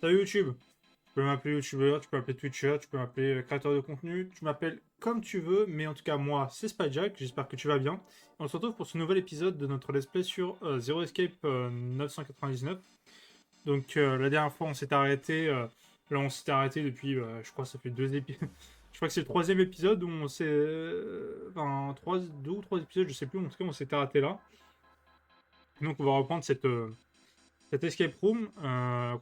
Salut YouTube, tu peux m'appeler YouTubeur, tu peux m'appeler Twitcher, tu peux m'appeler créateur de contenu, tu m'appelles comme tu veux, mais en tout cas moi c'est Spyjack, j'espère que tu vas bien. On se retrouve pour ce nouvel épisode de notre let's play sur Zero Escape 999. Donc la dernière fois on s'était arrêté, là on s'était arrêté depuis, je crois que ça fait deux épisodes, je crois que c'est le troisième épisode où on s'est, enfin deux ou trois épisodes, je sais plus, en tout cas on s'était arrêté là. Donc on va reprendre cette escape room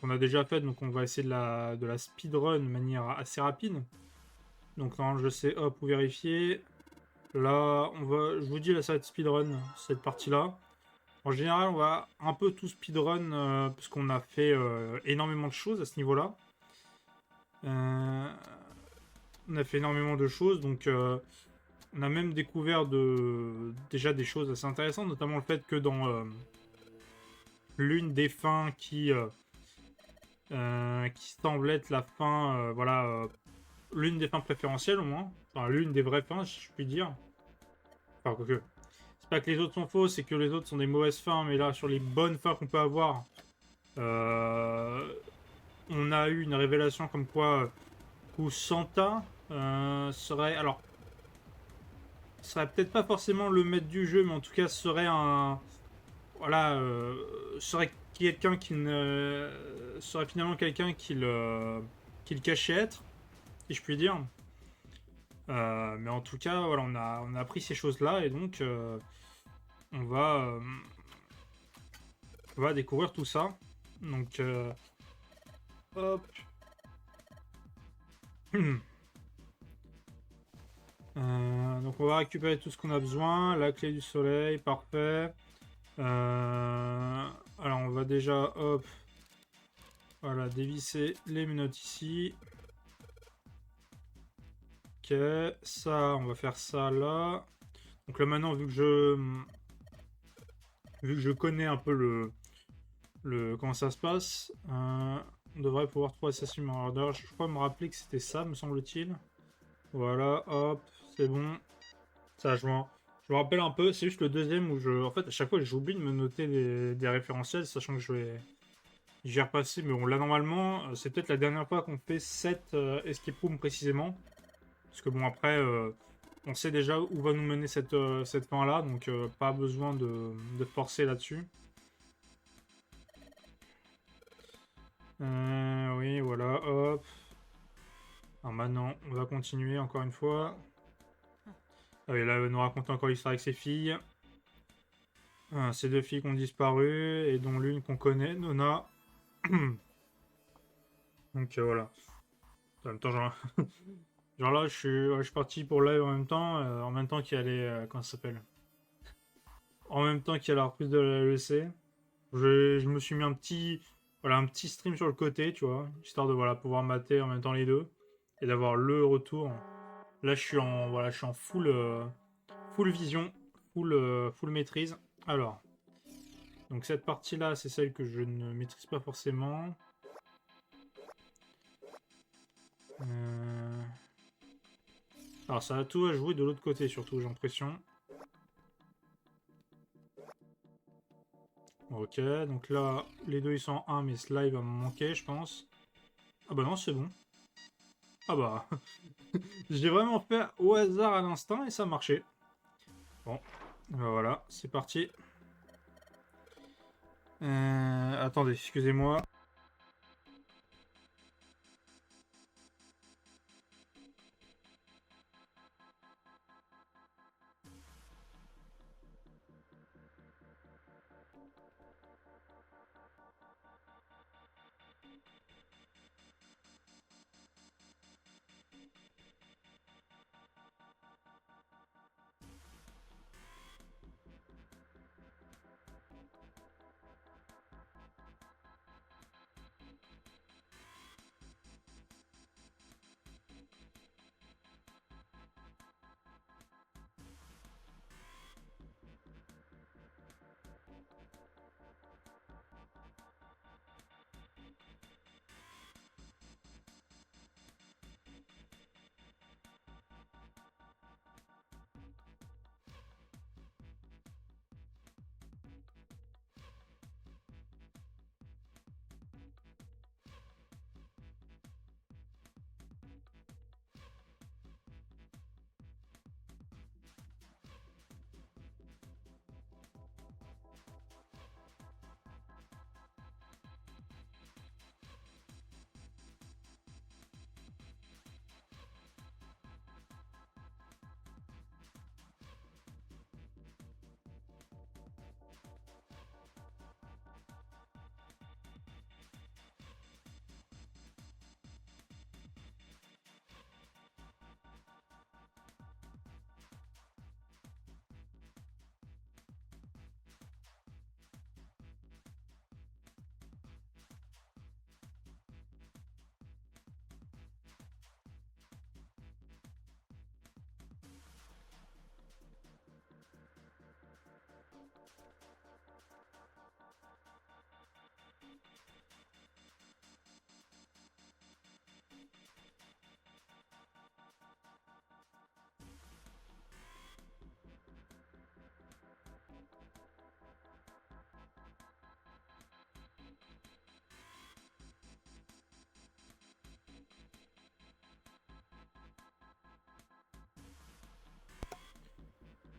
qu'on a déjà faite, donc on va essayer de la speedrun de manière assez rapide. Donc non, je sais, hop, pour vérifier. Là, je vous dis, là, ça va être speedrun, cette partie-là. En général, on va un peu tout speedrun, parce qu'on a fait énormément de choses à ce niveau-là. Euh, on a fait énormément de choses, donc on a même découvert déjà des choses assez intéressantes, notamment le fait que dans l'une des fins qui semble être la fin, voilà, l'une des fins préférentielles au moins, enfin l'une des vraies fins, si je puis dire. Enfin, quoique, c'est pas que les autres sont fausses, c'est que les autres sont des mauvaises fins, mais là, sur les bonnes fins qu'on peut avoir, euh, on a eu une révélation comme quoi Santa serait, alors, serait peut-être pas forcément le maître du jeu, mais en tout cas serait voilà, serait quelqu'un qui ne, serait finalement quelqu'un qui le cachait être, si je puis dire. Mais en tout cas, voilà, on a appris ces choses-là et donc on va découvrir tout ça. Donc, hop. Donc, on va récupérer tout ce qu'on a besoin. La clé du soleil, parfait. Alors, on va déjà, hop, voilà, dévisser les menottes ici. Ok, ça, on va faire ça là. Donc là maintenant, vu que je connais un peu comment ça se passe, on devrait pouvoir trouver Assassin Marauder. Je crois me rappeler que c'était ça, me semble-t-il. Voilà, hop, c'est bon. Ça, je me rappelle un peu. C'est juste le deuxième où en fait, à chaque fois, j'oublie de me noter des référentiels, sachant que j'y repassé. Mais bon, là, normalement, c'est peut-être la dernière fois qu'on fait cette escape room précisément. Parce que bon, après, on sait déjà où va nous mener cette fin-là, donc pas besoin de forcer là-dessus. Oui, voilà, hop. Alors maintenant, on va continuer encore une fois. Ah oui, là, elle va nous raconter encore l'histoire avec ses filles. Ces deux filles qui ont disparu, et dont l'une qu'on connaît, Nona. Donc voilà. En même temps, genre, genre là, je suis parti pour live en même temps qu'il y a comment ça s'appelle? En même temps qu'il y a la reprise de la LEC. Je me suis mis un petit stream sur le côté, tu vois, histoire de voilà, pouvoir mater en même temps les deux, et d'avoir le retour. Là, je suis en full vision, full maîtrise. Alors, donc cette partie-là, c'est celle que je ne maîtrise pas forcément. Euh, Alors, ça a tout à jouer de l'autre côté, surtout, j'ai l'impression. Ok, donc là, les deux ils sont en 1, mais ce live va me manquer, je pense. Ah bah non, c'est bon. Ah bah, j'ai vraiment fait au hasard à l'instant et ça a marché. Bon, bah voilà, c'est parti. Attendez, excusez-moi.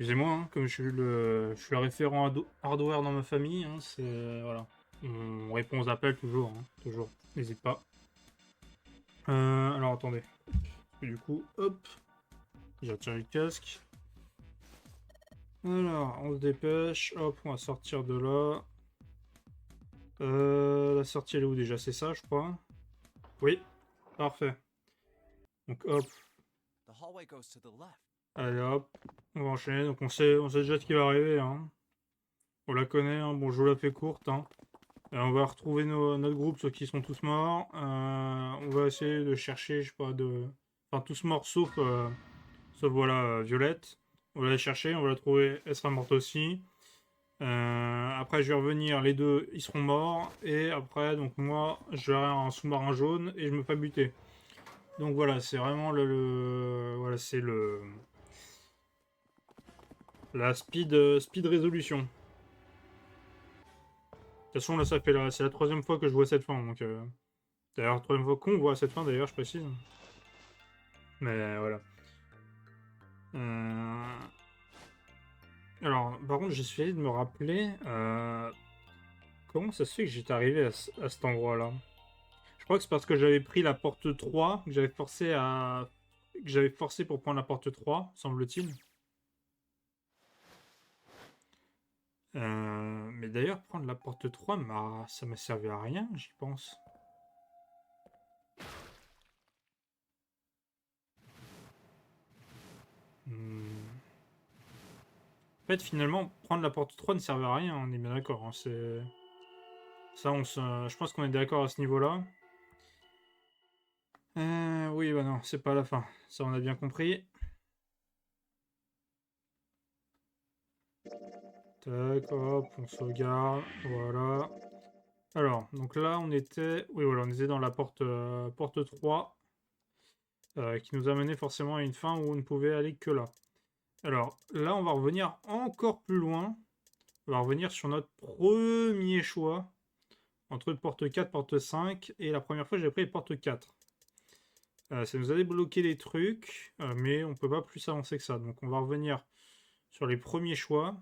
Excusez-moi, hein, comme je suis le référent hardware dans ma famille, hein, c'est... Voilà. On répond aux appels toujours, hein, toujours. N'hésite pas. Alors attendez. Et du coup, hop. J'ai retiré le casque. Alors, on se dépêche. Hop, on va sortir de là. La sortie, elle est où déjà? C'est ça, je crois. Oui, parfait. Donc hop. Allez hop. On va enchaîner. Donc on sait déjà ce qui va arriver. Hein. On la connaît. Hein. Bon, je vous la fais courte. Hein. On va retrouver notre groupe, ceux qui sont tous morts. On va essayer de chercher, je sais pas, de... Enfin, tous morts sauf voilà, Violette. On va la chercher, on va la trouver, elle sera morte aussi. Après, je vais revenir, les deux, ils seront morts. Et après, donc moi, je vais avoir un sous-marin jaune et je me fais buter. Donc voilà, c'est vraiment voilà, c'est la speed résolution. De toute façon, là, c'est la troisième fois que je vois cette fin. Donc, d'ailleurs, troisième fois qu'on voit cette fin, d'ailleurs, je précise. Mais voilà. Alors, par contre, j'ai essayé de me rappeler comment ça se fait que j'étais arrivé à cet endroit-là. Je crois que c'est parce que j'avais pris la porte 3, que j'avais forcé pour prendre la porte 3, semble-t-il. Mais d'ailleurs, prendre la porte 3, ça m'a servi à rien, j'y pense. En fait, finalement, prendre la porte 3 ne servait à rien, on est bien d'accord. Hein, c'est... Ça, je pense qu'on est d'accord à ce niveau-là. Oui, bah non, c'est pas la fin. Ça, on a bien compris. Tac, hop, on sauvegarde. Voilà. Alors, donc là, on était... Oui, voilà, on était dans la porte 3. Qui nous a mené forcément à une fin où on ne pouvait aller que là. Alors, là, on va revenir encore plus loin. On va revenir sur notre premier choix. Entre porte 4, porte 5. Et la première fois, j'ai pris porte 4. Ça nous a débloqué des trucs, mais on peut pas plus avancer que ça. Donc on va revenir sur les premiers choix.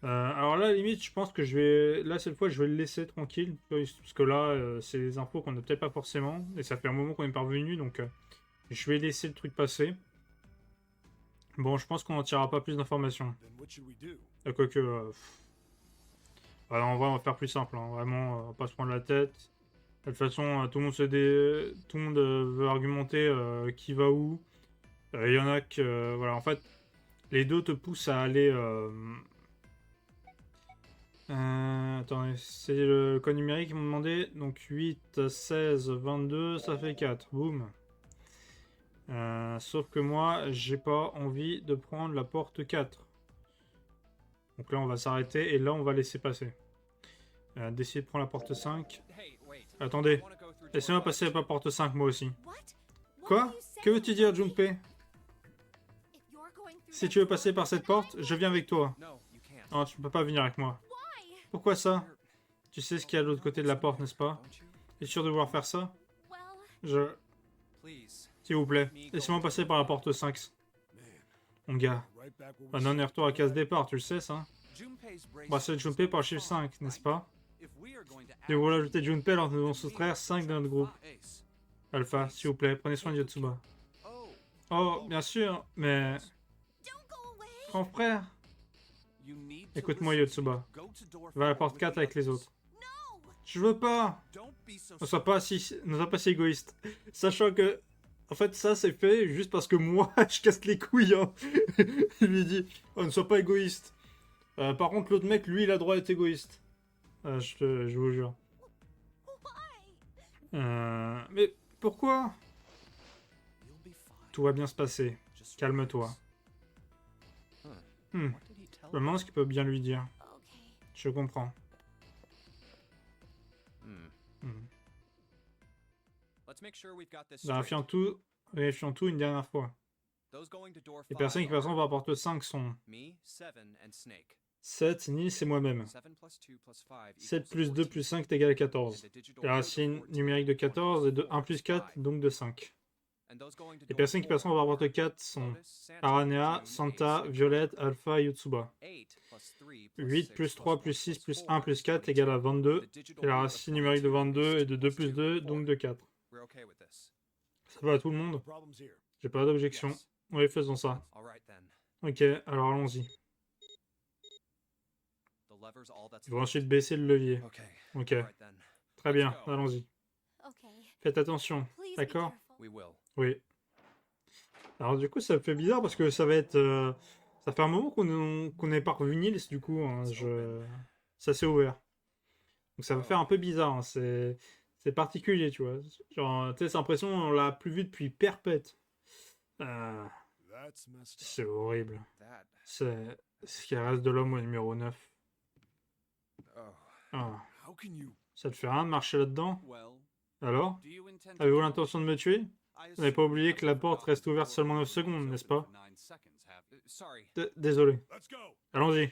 Alors là, à la limite, je pense que je vais... Là, cette fois, je vais le laisser tranquille. Parce que là, c'est des infos qu'on n'a peut-être pas forcément. Et ça fait un moment qu'on est parvenu, donc je vais laisser le truc passer. Bon, je pense qu'on n'en tirera pas plus d'informations. Quoique... Alors, en vrai, on va faire plus simple. Hein. Vraiment, on va pas se prendre la tête. De toute façon, tout le monde veut argumenter qui va où. Il y en a que... voilà, en fait, les deux te poussent à aller... attendez, c'est le code numérique qu'ils m'ont demandé. Donc 8, 16, 22, ça fait 4. Boum. Sauf que moi, j'ai pas envie de prendre la porte 4. Donc là, on va s'arrêter et là, on va laisser passer. D'essayer de prendre la porte 5. Attendez, laissez-moi passer la porte 5 moi aussi. Quoi? Que veux-tu dire, Junpei? Si tu veux passer par cette porte, je viens avec toi. Non, tu ne peux pas venir avec moi. Pourquoi ça? Tu sais ce qu'il y a de l'autre côté de la porte, n'est-ce pas? Es sûr de vouloir faire ça? S'il vous plaît, laissez-moi passer par la porte 5. Mon gars, maintenant on est retour à case départ, tu le sais ça? Bracelet de Junpei par le chiffre 5, n'est-ce pas? Si vous voulez ajouter Junpei, alors nous devons soustraire 5 de notre groupe. Alpha, s'il vous plaît, prenez soin de Yotsuba. Oh, bien sûr, mais... Grand frère, écoute-moi Yotsuba. Va à la porte 4 avec les autres. Je veux pas. Ne sois pas si égoïste. Sachant que, en fait, ça c'est fait juste parce que moi, je casse les couilles. Hein. Il lui dit, oh, ne sois pas égoïste. Par contre, l'autre mec, lui, il a droit d'être égoïste. Je vous jure. Mais pourquoi? Tout va bien se passer. Calme-toi. Je me demande ce qu'il peut bien lui dire. Je comprends. Vérifions tout une dernière fois. Les personnes qui passeront par la porte 5 sont 7, Nils et moi-même. 7 plus 2 plus 5 est égal à 14. La racine numérique de 14 est de 1 plus 4, donc de 5. Les personnes qui passeront par la porte 4 sont Aranea, Santa, Violette, Alpha et Yotsuba. 8 plus 3 plus 6 plus 1 plus 4 égale à 22. Et la racine numérique de 22 est de 2 plus 2, donc de 4. Ça va à tout le monde? J'ai pas d'objection. Oui, faisons ça. Ok, alors allons-y. Il faut ensuite baisser le levier. Ok, très bien, allons-y. Faites attention, d'accord? Oui. Alors du coup, ça me fait bizarre parce que ça va être... ça fait un moment qu'on n'est pas revenu Nils, du coup. Hein, ça s'est ouvert. Donc ça va faire un peu bizarre. Hein, c'est particulier, tu vois. Genre, tu sais, c'est l'impression qu'on l'a plus vu depuis perpète. C'est horrible. C'est ce qui reste de l'homme au numéro 9. Ah. Ça te fait rien de marcher là-dedans? Alors? Avez-vous l'intention de me tuer? Vous n'avez pas oublié que la porte reste ouverte seulement 9 secondes, n'est-ce pas? Désolé. Allons-y.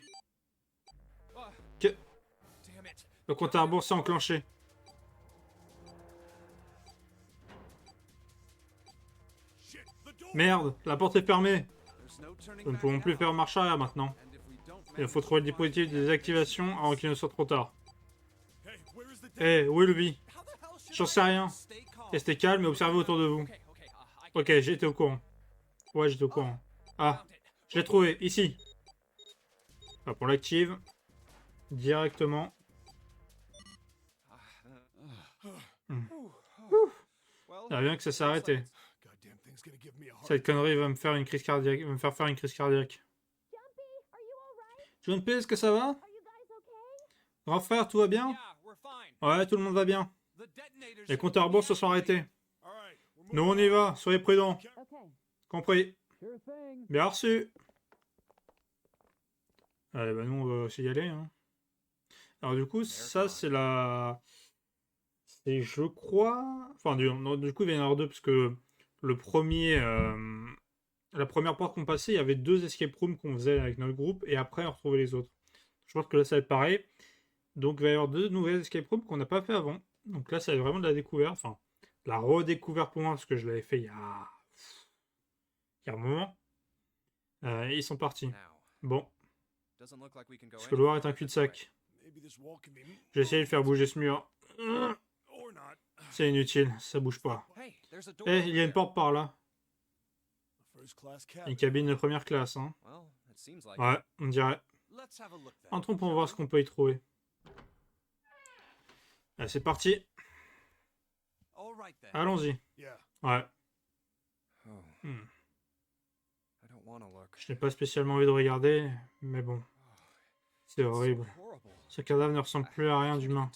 Le compte à rebours s'est enclenché. Merde, la porte est fermée. Nous ne pouvons plus faire marche arrière maintenant. Il faut trouver le dispositif de désactivation avant qu'il ne soit trop tard. Hé, où est Luby? J'en sais rien. Restez calme et observez autour de vous. Ok, j'étais au courant. Ouais, j'étais au courant. Ah, je l'ai trouvé, ici. Hop, on l'active. Directement. Ça bien que ça s'est arrêté. Cette connerie va me faire une crise cardiaque. Va me faire une crise cardiaque. Junpei, est-ce que ça va? Grand frère, tout va bien? Ouais, tout le monde va bien. Les compteurs à rebours se sont arrêtés. Nous, on y va. Soyez prudents. Compris. Bien reçu. Allez, bah nous, on va aussi y aller. Hein. Alors, du coup, ça, c'est la... C'est, je crois... Enfin, du coup, il va y en avoir deux, parce que le premier... La première porte qu'on passait, il y avait 2 escape rooms qu'on faisait avec notre groupe, et après, on retrouvait les autres. Je pense que là, ça va être pareil. Donc, il va y avoir 2 nouvelles escape rooms qu'on n'a pas fait avant. Donc là, ça va être vraiment de la découverte. Enfin, la redécouverte pour moi, parce que je l'avais fait il y a un moment. Ils sont partis. Bon. Parce que le noir est un cul-de-sac. J'ai essayé de faire bouger ce mur. C'est inutile, ça bouge pas. Eh, il y a une porte par là. Une cabine de première classe, hein. Ouais, on dirait. Entrons pour voir ce qu'on peut y trouver. Allez, c'est parti. Allons-y. Ouais. Je n'ai pas spécialement envie de regarder, mais bon. C'est horrible. Ce cadavre ne ressemble plus à rien d'humain.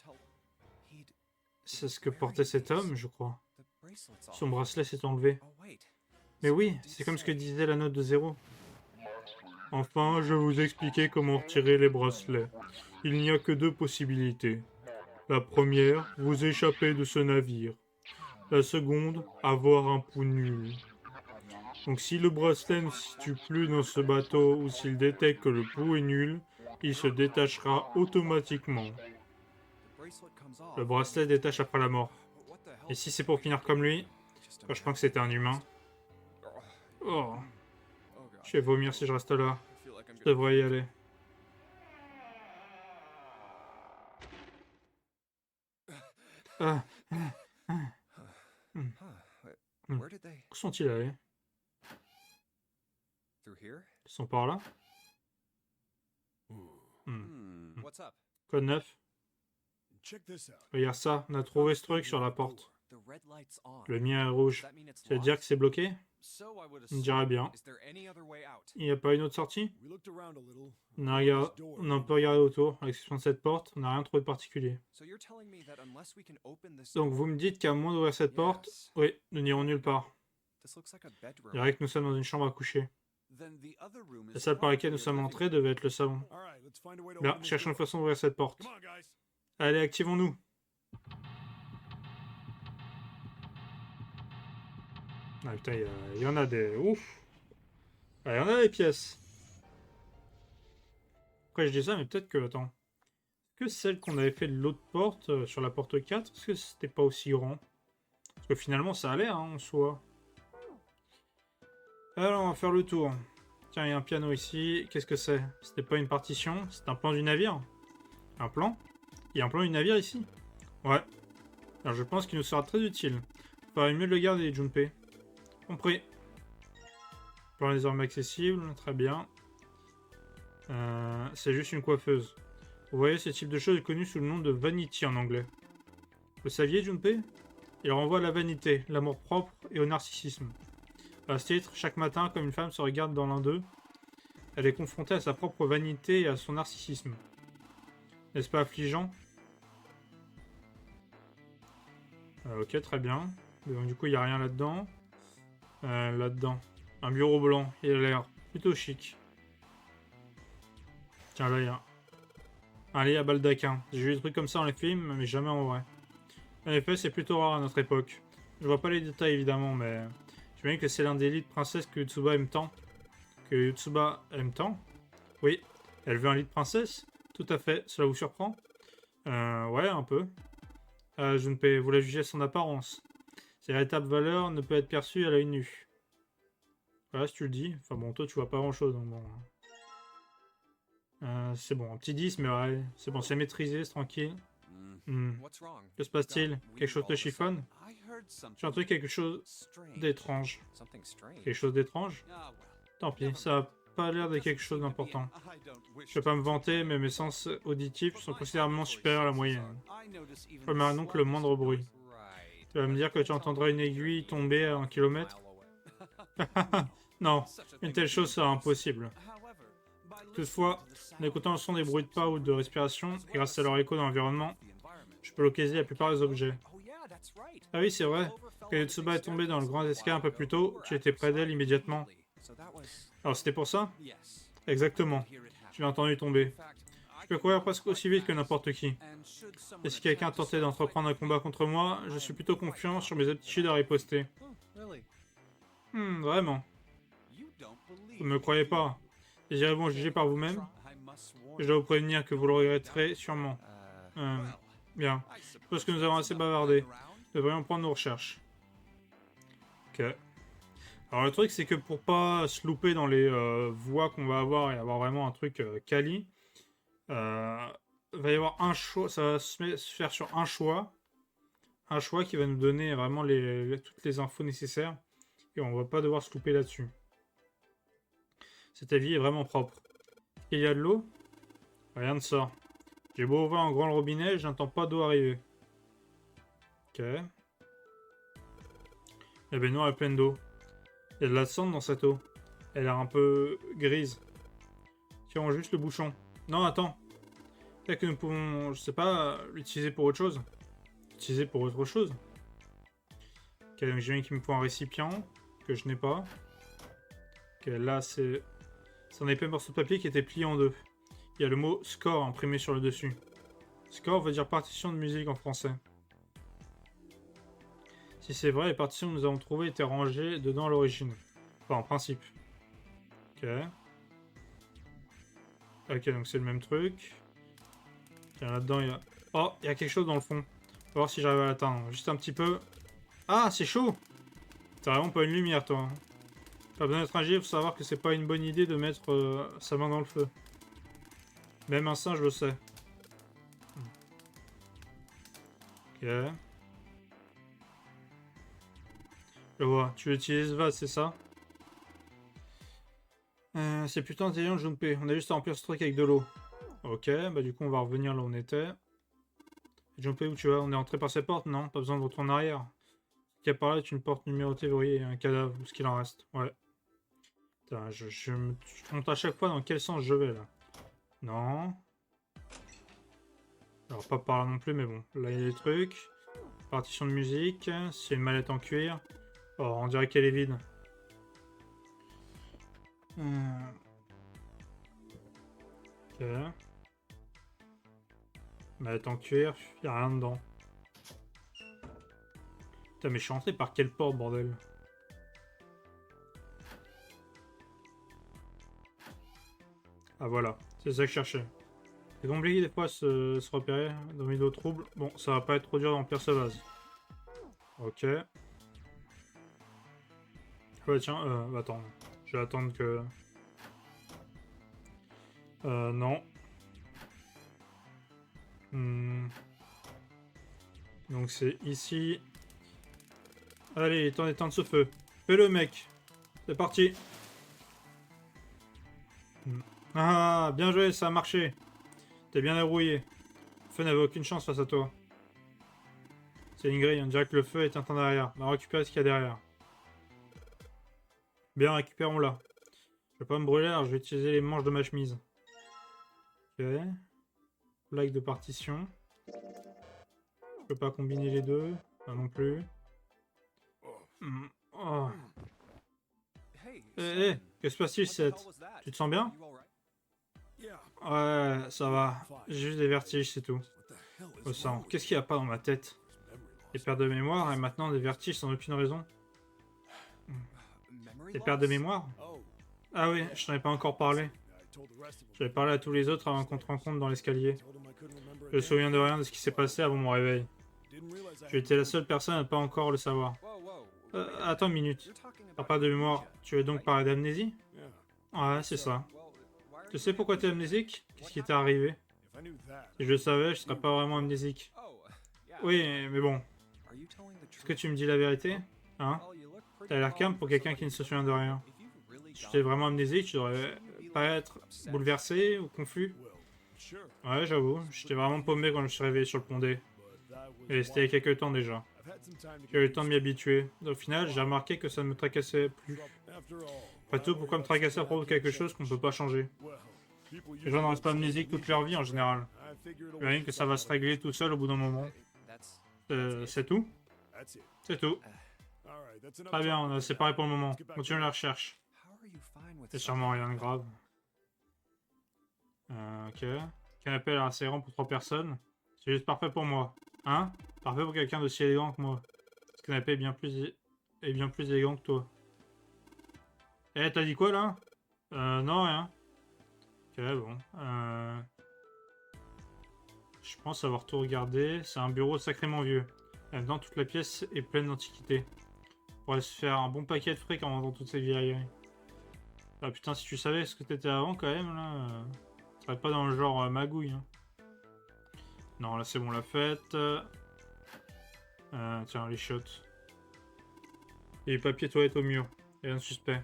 C'est ce que portait cet homme, je crois. Son bracelet s'est enlevé. Mais oui, c'est comme ce que disait la note de 0. Enfin, je vais vous expliquer comment retirer les bracelets. Il n'y a que 2 possibilités. La première, vous échapper de ce navire. La seconde, avoir un pouls nul. Donc si le bracelet ne se situe plus dans ce bateau ou s'il détecte que le pouls est nul, il se détachera automatiquement. Le bracelet détache après la mort. Et si c'est pour finir comme lui, je pense que c'était un humain. Oh. Je vais vomir si je reste là. Je devrais y aller. Où sont-ils allés? Ils sont par là? Code 9. Regarde ça, on a trouvé ce truc sur la porte. Le mien est rouge. Ça veut dire que c'est bloqué? On dirait bien. Il n'y a pas une autre sortie? On a un peu regardé autour, à l'exception de cette porte, on n'a rien trouvé de particulier. Donc vous me dites qu'à moins d'ouvrir cette porte, oui, nous n'irons nulle part. Il dirait que nous sommes dans une chambre à coucher. La salle par laquelle nous sommes entrés devait être le salon. Bien, cherchons une façon d'ouvrir cette porte. Allez, activons-nous. Ah putain, il y en a des... Ouf. Ah, il y en a des pièces. Après, je dis ça, mais peut-être que... Attends. Est-ce que celle qu'on avait fait de l'autre porte, sur la porte 4, est-ce que c'était pas aussi grand? Parce que finalement, ça allait, hein, en soi. Alors, on va faire le tour. Tiens, il y a un piano ici. Qu'est-ce que c'est? C'était pas une partition, c'est un plan du navire. Un plan? Il y a un plan du navire ici? Ouais. Alors, je pense qu'il nous sera très utile. Il faudrait mieux le garder, Junpei. Compris. Plan désormais accessible, très bien. C'est juste une coiffeuse. Vous voyez, ce type de chose est connu sous le nom de vanity en anglais. Vous saviez, Junpei? Il renvoie à la vanité, l'amour-propre et au narcissisme. À ce titre, chaque matin, comme une femme se regarde dans l'un d'eux, elle est confrontée à sa propre vanité et à son narcissisme. N'est-ce pas affligeant? Ok, très bien. Donc, du coup, il n'y a rien là-dedans. Là-dedans. Un bureau blanc. Il a l'air plutôt chic. Tiens, là, il y a un lit à baldaquin. J'ai vu des trucs comme ça dans les films, mais jamais en vrai. En effet, c'est plutôt rare à notre époque. Je vois pas les détails, évidemment, mais... J'imagine que c'est l'un des lits de princesse que Yotsuba aime tant. Que Yotsuba aime tant? Oui. Elle veut un lit de princesse? Tout à fait. Cela vous surprend? Ouais, un peu. Junpei, vous la jugez à son apparence. Ses véritables valeurs ne peuvent être perçues à l'œil nu. Voilà, si tu le dis. Enfin bon, toi, tu vois pas grand-chose, donc bon... c'est bon, un petit 10, mais ouais, c'est bon, c'est maîtrisé, c'est tranquille. Que se passe-t-il? Quelque chose te chiffonne? J'ai entendu quelque chose d'étrange. Quelque chose d'étrange? Tant pis, ça a pas l'air de quelque chose d'important. Je vais pas me vanter, mais mes sens auditifs sont considérablement supérieurs à la moyenne. Je remarque donc le moindre bruit. Tu vas me dire que tu entendrais une aiguille tomber à 1 kilomètre? Non, une telle chose sera impossible. Toutefois, en écoutant le son des bruits de pas ou de respiration, et grâce à leur écho dans l'environnement, je peux localiser la plupart des objets. Ah oui, c'est vrai. Quand Yotsuba est tombé dans le grand escalier un peu plus tôt, tu étais près d'elle immédiatement. Alors c'était pour ça? Exactement. Je l'ai entendu tomber. Je peux courir presque aussi vite que n'importe qui. Et si quelqu'un tentait d'entreprendre un combat contre moi, je suis plutôt confiant sur mes aptitudes à riposter. Vraiment. Vous ne me croyez pas? Désirez-vous en juger par vous-même? Je dois vous prévenir que vous le regretterez sûrement. Bien. Je pense que nous avons assez bavardé. Nous devrions prendre nos recherches. Ok. Alors le truc c'est que pour pas se louper dans les voies qu'on va avoir et avoir vraiment un truc quali, va y avoir un choix, ça va se faire sur un choix qui va nous donner vraiment toutes les infos nécessaires et on va pas devoir se louper là-dessus. Cet avis est vraiment propre. Il y a de l'eau? Rien de ça. J'ai beau ouvrir un grand robinet, je n'entends pas d'eau arriver. Ok. La baignoire est pleine d'eau. Il y a de la cendre dans cette eau. Elle a l'air un peu grise. Tirons juste le bouchon. Non, attends. Peut-être que nous pouvons, je sais pas, l'utiliser pour autre chose. L'utiliser pour autre chose. Ok, donc j'ai qu'il me faut un récipient que je n'ai pas. Ok, là c'est un épais morceau de papier qui était plié en deux. Il y a le mot score imprimé sur le dessus. Score veut dire partition de musique en français. Si c'est vrai, les partitions que nous avons trouvées étaient rangées dedans à l'origine. Enfin, en principe. Ok. Ok, donc c'est le même truc. Tiens, là-dedans, il y a... Oh, il y a quelque chose dans le fond. On va voir si j'arrive à l'atteindre. Juste un petit peu. Ah, c'est chaud! T'as vraiment pas une lumière, toi. Pas besoin d'être un G pour savoir que c'est pas une bonne idée de mettre sa main dans le feu. Même un singe le sait. Ok. Je vois. Tu utilises vase, c'est ça? C'est plutôt intelligent, Junpei. On a juste à remplir ce truc avec de l'eau. Ok, bah du coup on va revenir là où on était. Junpei, où tu vas? On est entré par cette porte? Non, pas besoin de retourner en arrière. Ce qu'il y a par là est une porte numérotée verrouillée et un cadavre, ou ce qu'il en reste. Ouais. Putain, je me montre à chaque fois dans quel sens je vais là. Non. Alors pas par là non plus, mais bon. Là il y a des trucs. Partition de musique. C'est une mallette en cuir. Oh, on dirait qu'elle est vide. Ok. Mallette en cuir, y a rien dedans. Putain, mais je suis rentré par quelle porte, bordel? Ah voilà, c'est ça que je cherchais. C'est compliqué des fois se repérer dans une vidéo trouble. Bon, ça va pas être trop dur de remplir ce vase. Ok. Ouais, tiens, attends. Je vais attendre que... non. Donc c'est ici. Allez, éteins ce feu. Fais-le, mec. C'est parti. Ah, bien joué, ça a marché. T'es bien débrouillé. Le feu n'avait aucune chance face à toi. C'est une grille, on dirait que le feu est éteint derrière. On va récupérer ce qu'il y a derrière. Bien, récupérons-la. Je vais pas me brûler, alors je vais utiliser les manches de ma chemise. Ok. Like de partition. Je peux pas combiner les deux. Pas non plus. Oh. Hé, que se passe-t-il, Seth? Tu te sens bien? Ouais, ça va. J'ai juste des vertiges, c'est tout. Au sang. Qu'est-ce qu'il y a pas dans ma tête? Des pertes de mémoire et maintenant des vertiges sans aucune raison. Des pertes de mémoire? Ah oui, je t'en ai pas encore parlé. J'avais parlé à tous les autres avant qu'on te rencontre dans l'escalier. Je me souviens de rien de ce qui s'est passé avant mon réveil. J'ai été la seule personne à ne pas encore le savoir. Attends une minute. T'as pas de mémoire, tu veux donc parler d'amnésie? Ouais, c'est ça. Tu sais pourquoi t'es amnésique? Qu'est-ce qui t'est arrivé? Si je le savais, je serais pas vraiment amnésique. Oui, mais bon. Est-ce que tu me dis la vérité? Hein? T'as l'air calme pour quelqu'un qui ne se souvient de rien. Si tu étais vraiment amnésique, tu devrais pas être bouleversé ou confus. Ouais, j'avoue, j'étais vraiment paumé quand je suis réveillé sur le pont D. Et c'était il y a quelques temps déjà. J'ai eu le temps de m'y habituer. Au final, j'ai remarqué que ça ne me tracassait plus. Après tout, pourquoi me tracasser à propos de quelque chose qu'on ne peut pas changer? Les gens ne restent pas amnésiques toute leur vie en général. J'imagine que ça va se régler tout seul au bout d'un moment. C'est tout? C'est tout. Très bien, on a séparé pour le moment. Continuons la recherche. C'est sûrement rien de grave. Ok. Canapé à assez grand pour 3 personnes. C'est juste parfait pour moi. Hein? Parfait pour quelqu'un d'aussi élégant que moi. Ce canapé est bien plus élégant que toi. Eh, t'as dit quoi là? Non, rien. Ok, bon. Je pense avoir tout regardé. C'est un bureau sacrément vieux. Là-dedans, toute la pièce est pleine d'antiquités. On pourrait se faire un bon paquet de fric en vendant toutes ces vieilleries. Ah putain, si tu savais ce que t'étais avant quand même, là... Tu serais pas dans le genre magouille. Hein. Non, là c'est bon, la fête. Tiens, les shots. Et les papiers toilettes au mur. Rien de suspect.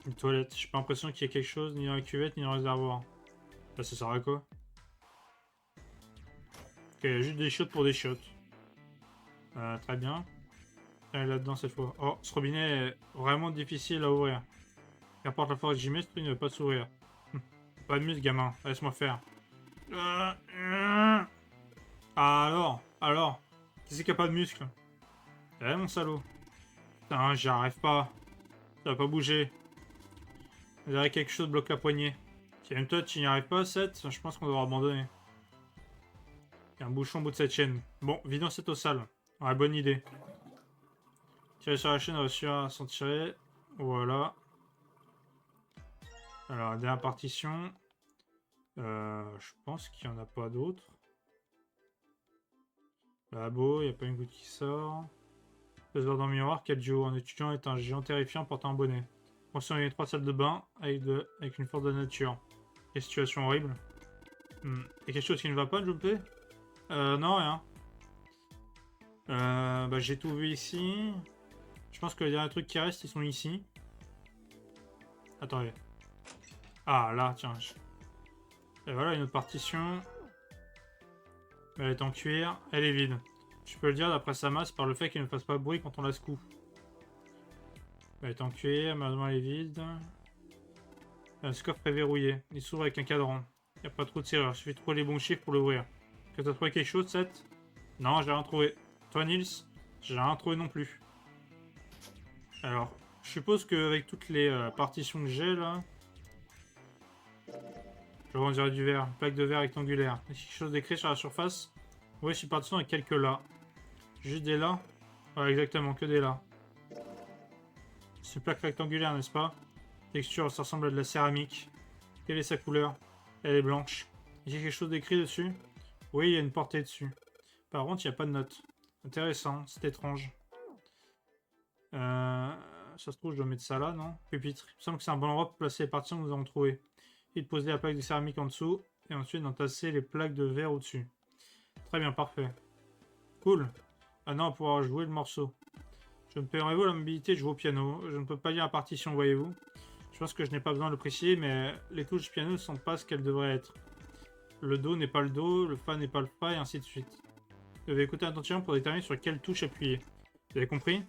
Les toilettes. J'ai pas l'impression qu'il y ait quelque chose, ni dans la cuvette, ni dans le réservoir. Là, ça sert à quoi? Ok, il y a juste des shots pour des shots. Très bien. Allez là-dedans cette fois. Oh, ce robinet est vraiment difficile à ouvrir. Qu'importe la force que j'y mets, ce truc ne va pas s'ouvrir. Pas de muscle, gamin. Laisse-moi faire. Ah, alors. Qui c'est qui a pas de muscle? Eh, mon salaud. Putain, j'y arrive pas. Ça va pas bouger. On dirait que quelque chose bloque la poignée. Si même toi, tu n'y arrives pas, Seth, je pense qu'on devra abandonner. Il y a un bouchon au bout de cette chaîne. Bon, vidons cette eau sale. Ouais, bonne idée. Tirer sur la chaîne, réussir à s'en tirer. Voilà. Alors, la dernière partition. Je pense qu'il n'y en a pas d'autres. Labo, il n'y a pas une goutte qui sort. Peut se voir dans le miroir, quel duo. Un étudiant est un géant terrifiant portant un bonnet. Attention, il y a 3 salles de bain avec une force de nature. Quelle situation horrible. Il y a quelque chose qui ne va pas, Junpei? Non, rien. Bah, j'ai tout vu ici. Je pense que les derniers trucs qui restent, ils sont ici. Attendez. Ah, là, tiens. Et voilà, une autre partition. Elle est en cuir. Elle est vide. Je peux le dire d'après sa masse par le fait qu'elle ne fasse pas de bruit quand on la secoue. Elle est en cuir, malheureusement elle est vide. Ce coffre est verrouillé. Il s'ouvre avec un cadran. Il n'y a pas trop de serrure. Il suffit de trouver les bons chiffres pour l'ouvrir. Que t'as trouvé quelque chose, Seth? Non, j'ai rien trouvé. Toi, Nils? J'ai rien trouvé non plus. Alors, je suppose qu'avec toutes les partitions que j'ai là... Je vois, on dirait du verre. Une plaque de verre rectangulaire. Il y a quelque chose d'écrit sur la surface. Oui, je suis parti avec quelques là. Juste des là? Ouais, exactement, que des là. C'est une plaque rectangulaire, n'est-ce pas? Texture, ça ressemble à de la céramique. Quelle est sa couleur? Elle est blanche. Il y a quelque chose d'écrit dessus? Oui, il y a une portée dessus. Par contre, il n'y a pas de note. Intéressant, c'est étrange. Ça se trouve, je dois mettre ça là, non? Pupitre. Il me semble que c'est un bon endroit pour placer les partitions que nous avons trouvées. Et de poser la plaque de céramique en dessous. Et ensuite d'entasser les plaques de verre au-dessus. Très bien, parfait. Cool. Maintenant, on va pouvoir jouer le morceau. Je me permets la mobilité de jouer au piano. Je ne peux pas lire la partition, voyez-vous. Je pense que je n'ai pas besoin de le préciser, mais les touches du piano ne sont pas ce qu'elles devraient être. Le do n'est pas le do, le fa n'est pas le fa, et ainsi de suite. Vous devez écouter attentivement pour déterminer sur quelle touche appuyer. Vous avez compris?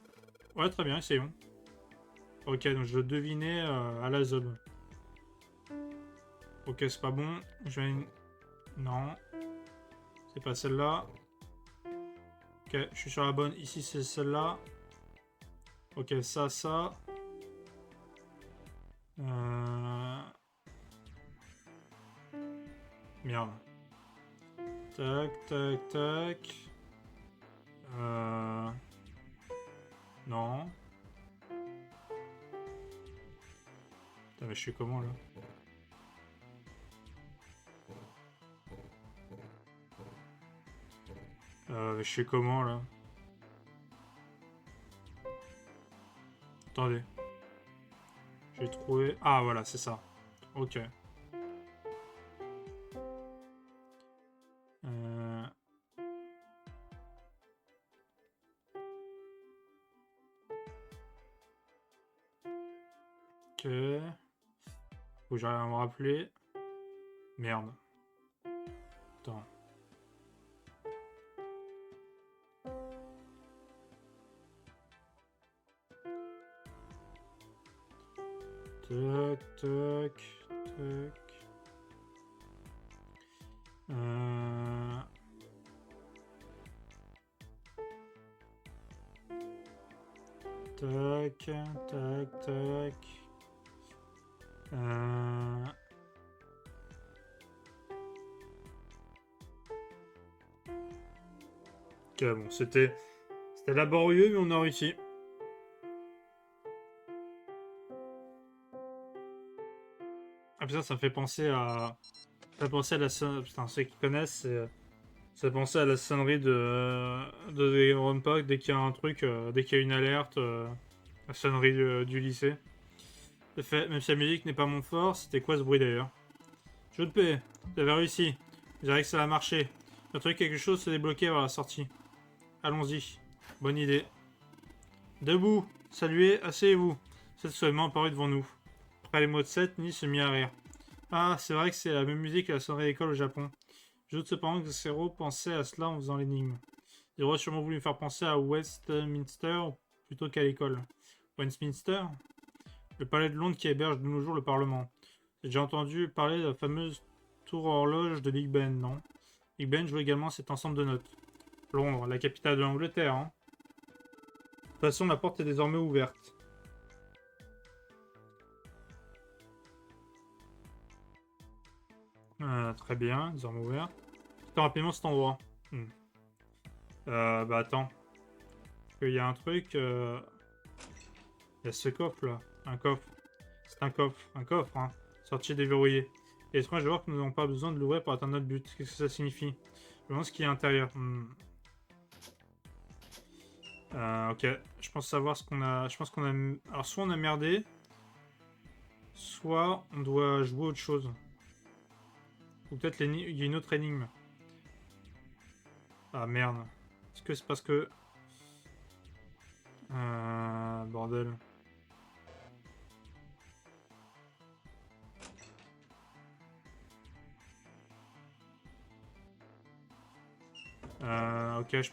Ouais, très bien, essayons. Ok, donc je le devinais à la zob. Ok, c'est pas bon. Je vais... Non. C'est pas celle-là. Ok, je suis sur la bonne. Ici, c'est celle-là. Ok, ça. Merde. Tac. Non. Putain, mais je suis comment, là? Je suis comment, là? Attendez. J'ai trouvé... Ah, voilà, c'est ça. Ok. Ok. Faut que j'arrive à me rappeler. Merde. Attends. Tac. Tac. Ok, bon, c'était laborieux, mais on a réussi. Ah putain, ça me fait penser à... Ça me fait penser à la sonnerie... Putain, ceux qui connaissent, ça me fait penser à la sonnerie de Game Park dès qu'il y a un truc, dès qu'il y a une alerte, la sonnerie du lycée. De fait, même si la musique n'est pas mon fort, c'était quoi ce bruit d'ailleurs? Jeu de paix, vous avez réussi. Vous dirais que ça a marché. Le truc, quelque chose s'est débloqué vers la sortie. Allons-y. Bonne idée. Debout, saluez, asseyez-vous. Cette seulement apparu devant nous. Après les mots de 7, Ni se mit à rire. Ah, c'est vrai que c'est la même musique que la sonnerie d'école au Japon. Je doute cependant que Zero pensait à cela en faisant l'énigme. Il aurait sûrement voulu me faire penser à Westminster plutôt qu'à l'école. Westminster? Le palais de Londres qui héberge de nos jours le Parlement. J'ai déjà entendu parler de la fameuse tour horloge de Big Ben, non? Big Ben joue également cet ensemble de notes. Londres, la capitale de l'Angleterre, hein. De toute façon, la porte est désormais ouverte. Très bien, désormais ouvert. Quittons rapidement cet endroit. Bah attends. Parce qu'il y a un truc... Il y a ce coffre là. Un coffre. C'est un coffre. Un coffre, hein. Sorti déverrouillé. Et étrange de voir que nous n'avons pas besoin de l'ouvrir pour atteindre notre but. Qu'est-ce que ça signifie? Je me demande ce qu'il y a à l'intérieur. Ok. Je pense savoir ce qu'on a. Je pense qu'on a. Alors, soit on a merdé. Soit on doit jouer autre chose. Ou peut-être il y a une autre énigme. Ah merde. Est-ce que c'est parce que. Bordel. Ok, je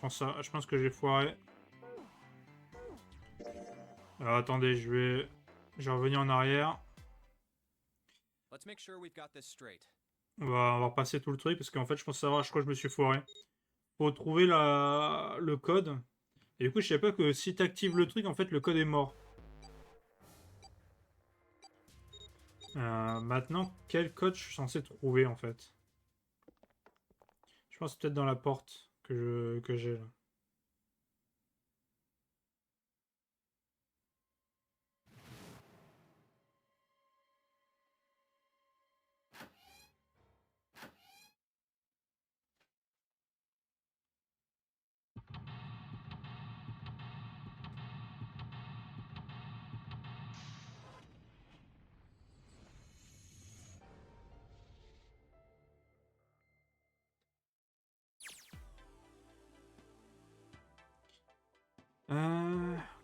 pense que j'ai foiré. Alors, attendez, je vais revenir en arrière. On va repasser tout le truc parce qu'en fait, je pense savoir, je crois que je me suis foiré. Faut trouver le code. Et du coup, je sais pas que si t'actives le truc, en fait, le code est mort. Maintenant, quel code je suis censé trouver, en fait? Je pense peut-être dans la porte que j'ai là.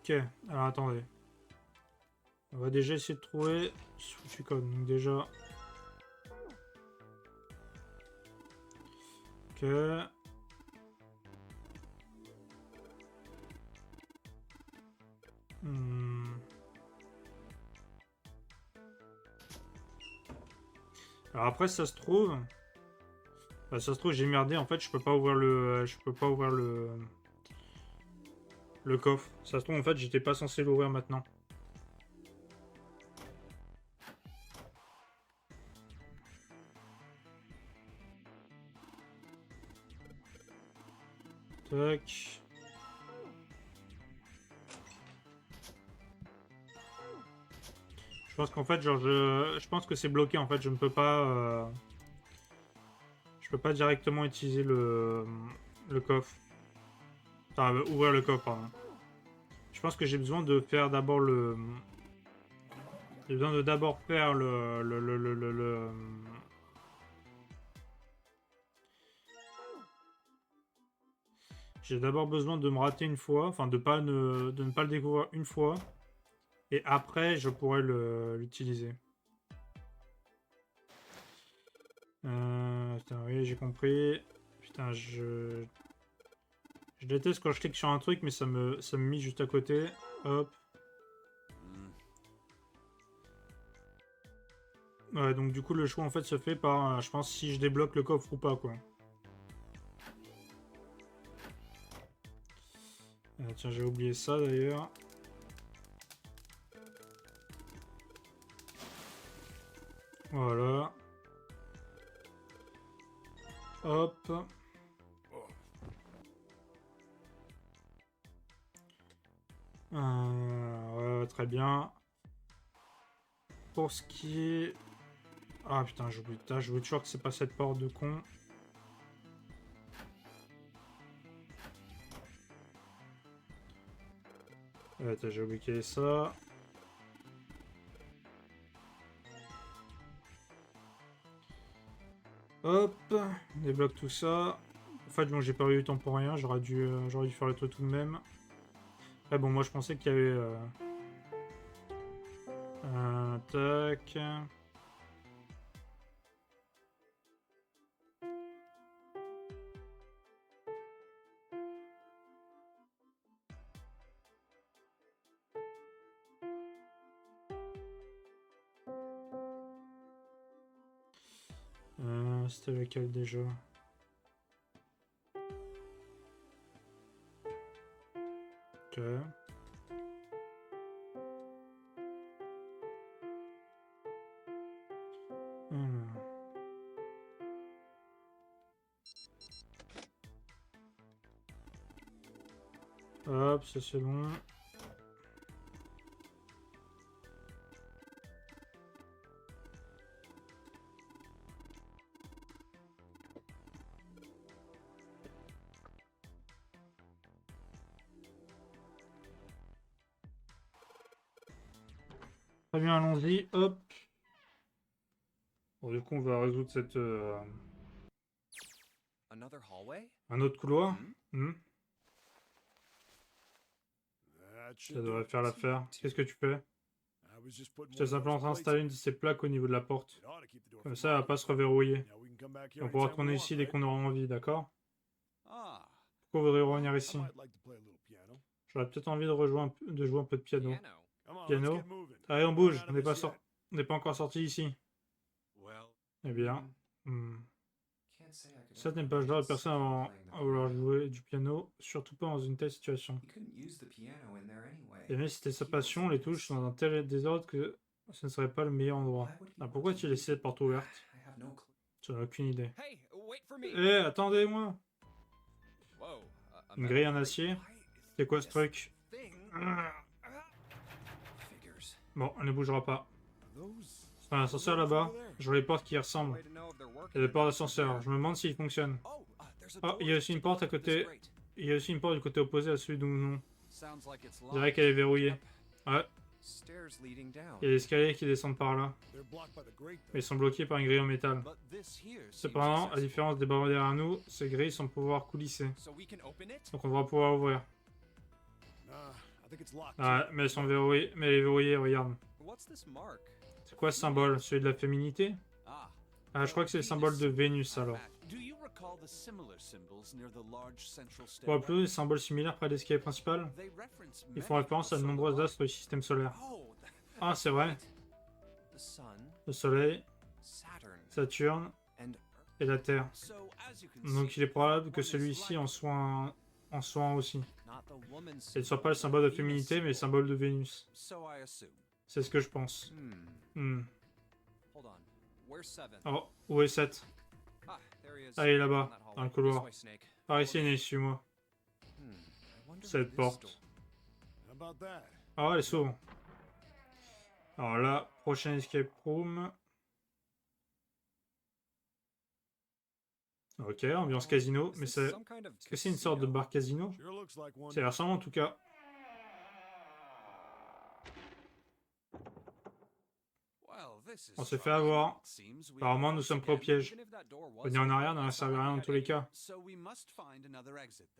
Ok, alors attendez. On va déjà essayer de trouver ce foutu code. Donc déjà... Ok. Alors après, ça se trouve... Bah, ça se trouve, j'ai merdé. En fait, je peux pas ouvrir le... Je peux pas ouvrir le coffre. Ça se trouve, en fait, j'étais pas censé l'ouvrir maintenant. Tac. Je pense qu'en fait, genre, je pense que c'est bloqué. En fait, je ne peux pas... Je peux pas directement utiliser le coffre. Enfin, ouvrir le coffre, pardon. Je pense que j'ai besoin de faire d'abord le... J'ai besoin de d'abord faire J'ai d'abord besoin de me rater une fois, enfin de ne pas le découvrir une fois. Et après, je pourrais l'utiliser. Putain, oui, j'ai compris. Putain, je déteste quand je clique sur un truc, mais ça me met juste à côté. Hop. Ouais, donc du coup, le choix en fait se fait par, je pense, si je débloque le coffre ou pas, quoi. Tiens, j'ai oublié ça d'ailleurs. Voilà. Hop. Ouais, très bien. Pour ce qui est... Ah putain, j'oublie toujours que c'est pas cette porte de con. Attends, j'ai oublié qu'il y avait ça. Hop, on débloque tout ça. En fait, bon, j'ai pas eu le temps pour rien, j'aurais dû faire le truc tout de même. Ah bon, moi je pensais qu'il y avait... tac... c'était lequel déjà? Ok. Hop, ça c'est bon. Très bien, allons-y, hop. Bon, du coup, on va résoudre cette... Un autre couloir. Ça devrait faire l'affaire. Qu'est-ce que tu fais? J'étais simplement en train d'installer une de ces plaques au niveau de la porte. Comme ça, elle va pas se reverrouiller. On pourra retourner ici dès qu'on aura envie, d'accord? Pourquoi voudrais revenir ici? J'aurais peut-être envie de jouer un peu de piano. Piano? Allez, on bouge, on n'est pas encore sorti ici. Eh bien... Ça n'est pas le genre de personne à vouloir jouer du piano, surtout pas dans une telle situation. Et même si c'était sa passion, les touches sont dans un tel désordre que ce ne serait pas le meilleur endroit. Ah, pourquoi tu as laissé cette porte ouverte? Tu n'as aucune idée. Eh, attendez-moi! Une grille en acier? C'est quoi ce truc? Bon, elle ne bougera pas. C'est un ascenseur là-bas. Je vois les portes qui y ressemblent. Il y a des portes d'ascenseur. Je me demande s'il fonctionne. Oh, il y a aussi une porte à côté. Il y a aussi une porte du côté opposé à celui d'où nous. Je dirais qu'elle est verrouillée. Ouais. Il y a des escaliers qui descendent par là. Mais ils sont bloqués par une grille en métal. Cependant, à différence des barreaux derrière nous, ces grilles sont pouvoir coulisser. Donc on va pouvoir ouvrir. Ah, mais elles sont verrouillées. Mais elle est verrouillée, regarde. C'est quoi ce symbole? Celui de la féminité? Ah, je crois que c'est le symbole de Vénus alors. Pour plus, des symboles similaires près de l'escalier principal. Ils font référence à de nombreux astres du système solaire. Ah, c'est vrai. Le Soleil, Saturne et la Terre. Donc il est probable que celui-ci en soit un aussi. Et ne soit pas le symbole de féminité, mais le symbole de Vénus. C'est ce que je pense. Oh, où est 7? Ah, il est là-bas, dans le couloir. Par ici, Ney, suis-moi. Cette porte. Ah, elle s'ouvre. Alors là, prochain escape room. Ok, ambiance casino, mais c'est... Est-ce que c'est une sorte de bar casino? C'est ressemble en tout cas. On s'est fait avoir. Apparemment, nous sommes pris au piège. Venir en arrière n'en servait à rien dans tous les cas.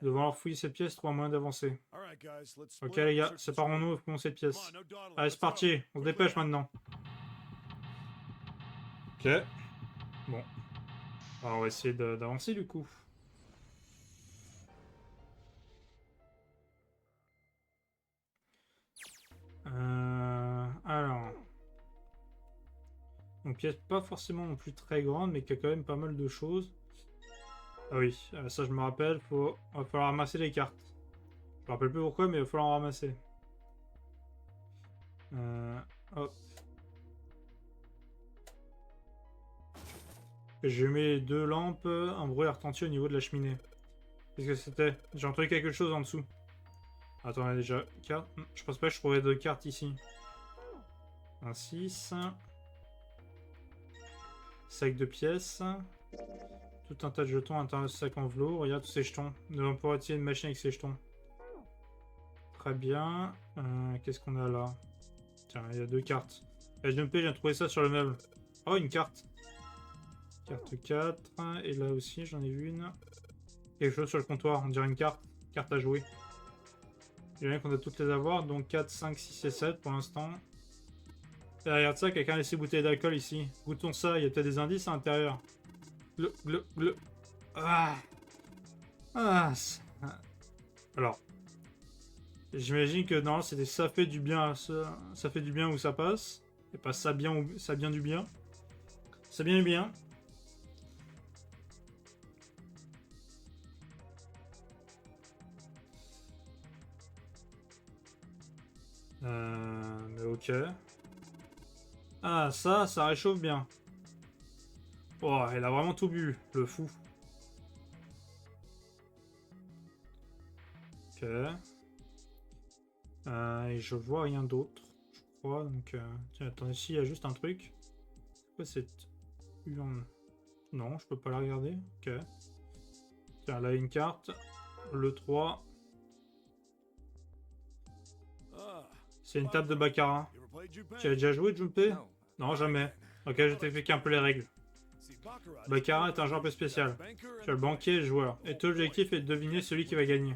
Devant leur fouiller cette pièce, trois moyens d'avancer. Ok les gars, séparons-nous et fouillons cette pièce. Allez, c'est parti, on se dépêche maintenant. Ok. Bon. Alors, on va essayer d'avancer du coup. Alors. Une pièce pas forcément non plus très grande, mais qui a quand même pas mal de choses. Ah oui, ça je me rappelle, va falloir ramasser les cartes. Je me rappelle plus pourquoi, mais il va falloir en ramasser. Hop. J'ai mis 2 lampes, un bruit retentit au niveau de la cheminée. Qu'est-ce que c'était? J'ai entendu quelque chose en dessous. Attends, on a déjà carte. Je pense pas que je trouverais de cartes ici. Un 6. Sac de pièces. Tout un tas de jetons, un sac en velours. Regarde tous ces jetons. Nous allons pouvoir utiliser une machine avec ces jetons. Très bien. Qu'est-ce qu'on a là? Tiens, il y a 2 cartes. HMP, j'ai trouvé ça sur le meuble. Oh, une carte. Carte 4. Et là aussi, j'en ai vu une. Quelque chose sur le comptoir. On dirait une carte. Carte à jouer. Il y en a qu'on a toutes les avoir. Donc 4, 5, 6 et 7 pour l'instant. Et regarde ça, quelqu'un a laissé bouteille d'alcool ici. Goûtons ça. Il y a peut-être des indices à l'intérieur. Gleu, gleu, gleu. Ah. Ah. Alors. J'imagine que non, c'était ça fait du bien, ça fait du bien où ça passe. Et pas ça bien ou ça bien du bien. Ça bien du bien. Mais ok. Ah, ça réchauffe bien. Oh, elle a vraiment tout bu, le fou. Ok. Et je vois rien d'autre, je crois. Donc, tiens, attends, ici, il y a juste un truc. C'est quoi cette urne? Non, je peux pas la regarder. Ok. Tiens, là, une carte. Le 3. C'est une table de baccarat. Tu as déjà joué, Junpei? Non, jamais. Ok, je t'explique un peu les règles. Baccarat est un jeu un peu spécial. Tu as le banquier et le joueur. Et ton objectif est de deviner celui qui va gagner.